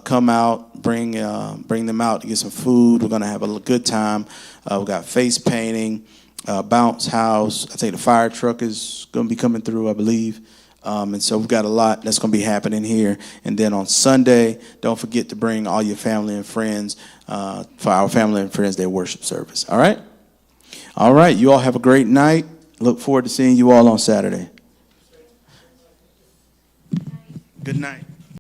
come out, bring them out to get some food. We're going to have a good time. We've got face painting, bounce house. I think the fire truck is going to be coming through, I believe. And so we've got a lot that's going to be happening here. And then on Sunday, don't forget to bring all your family and friends for our Family and Friends Day worship service. All right? All right. You all have a great night. Look forward to seeing you all on Saturday. Good night.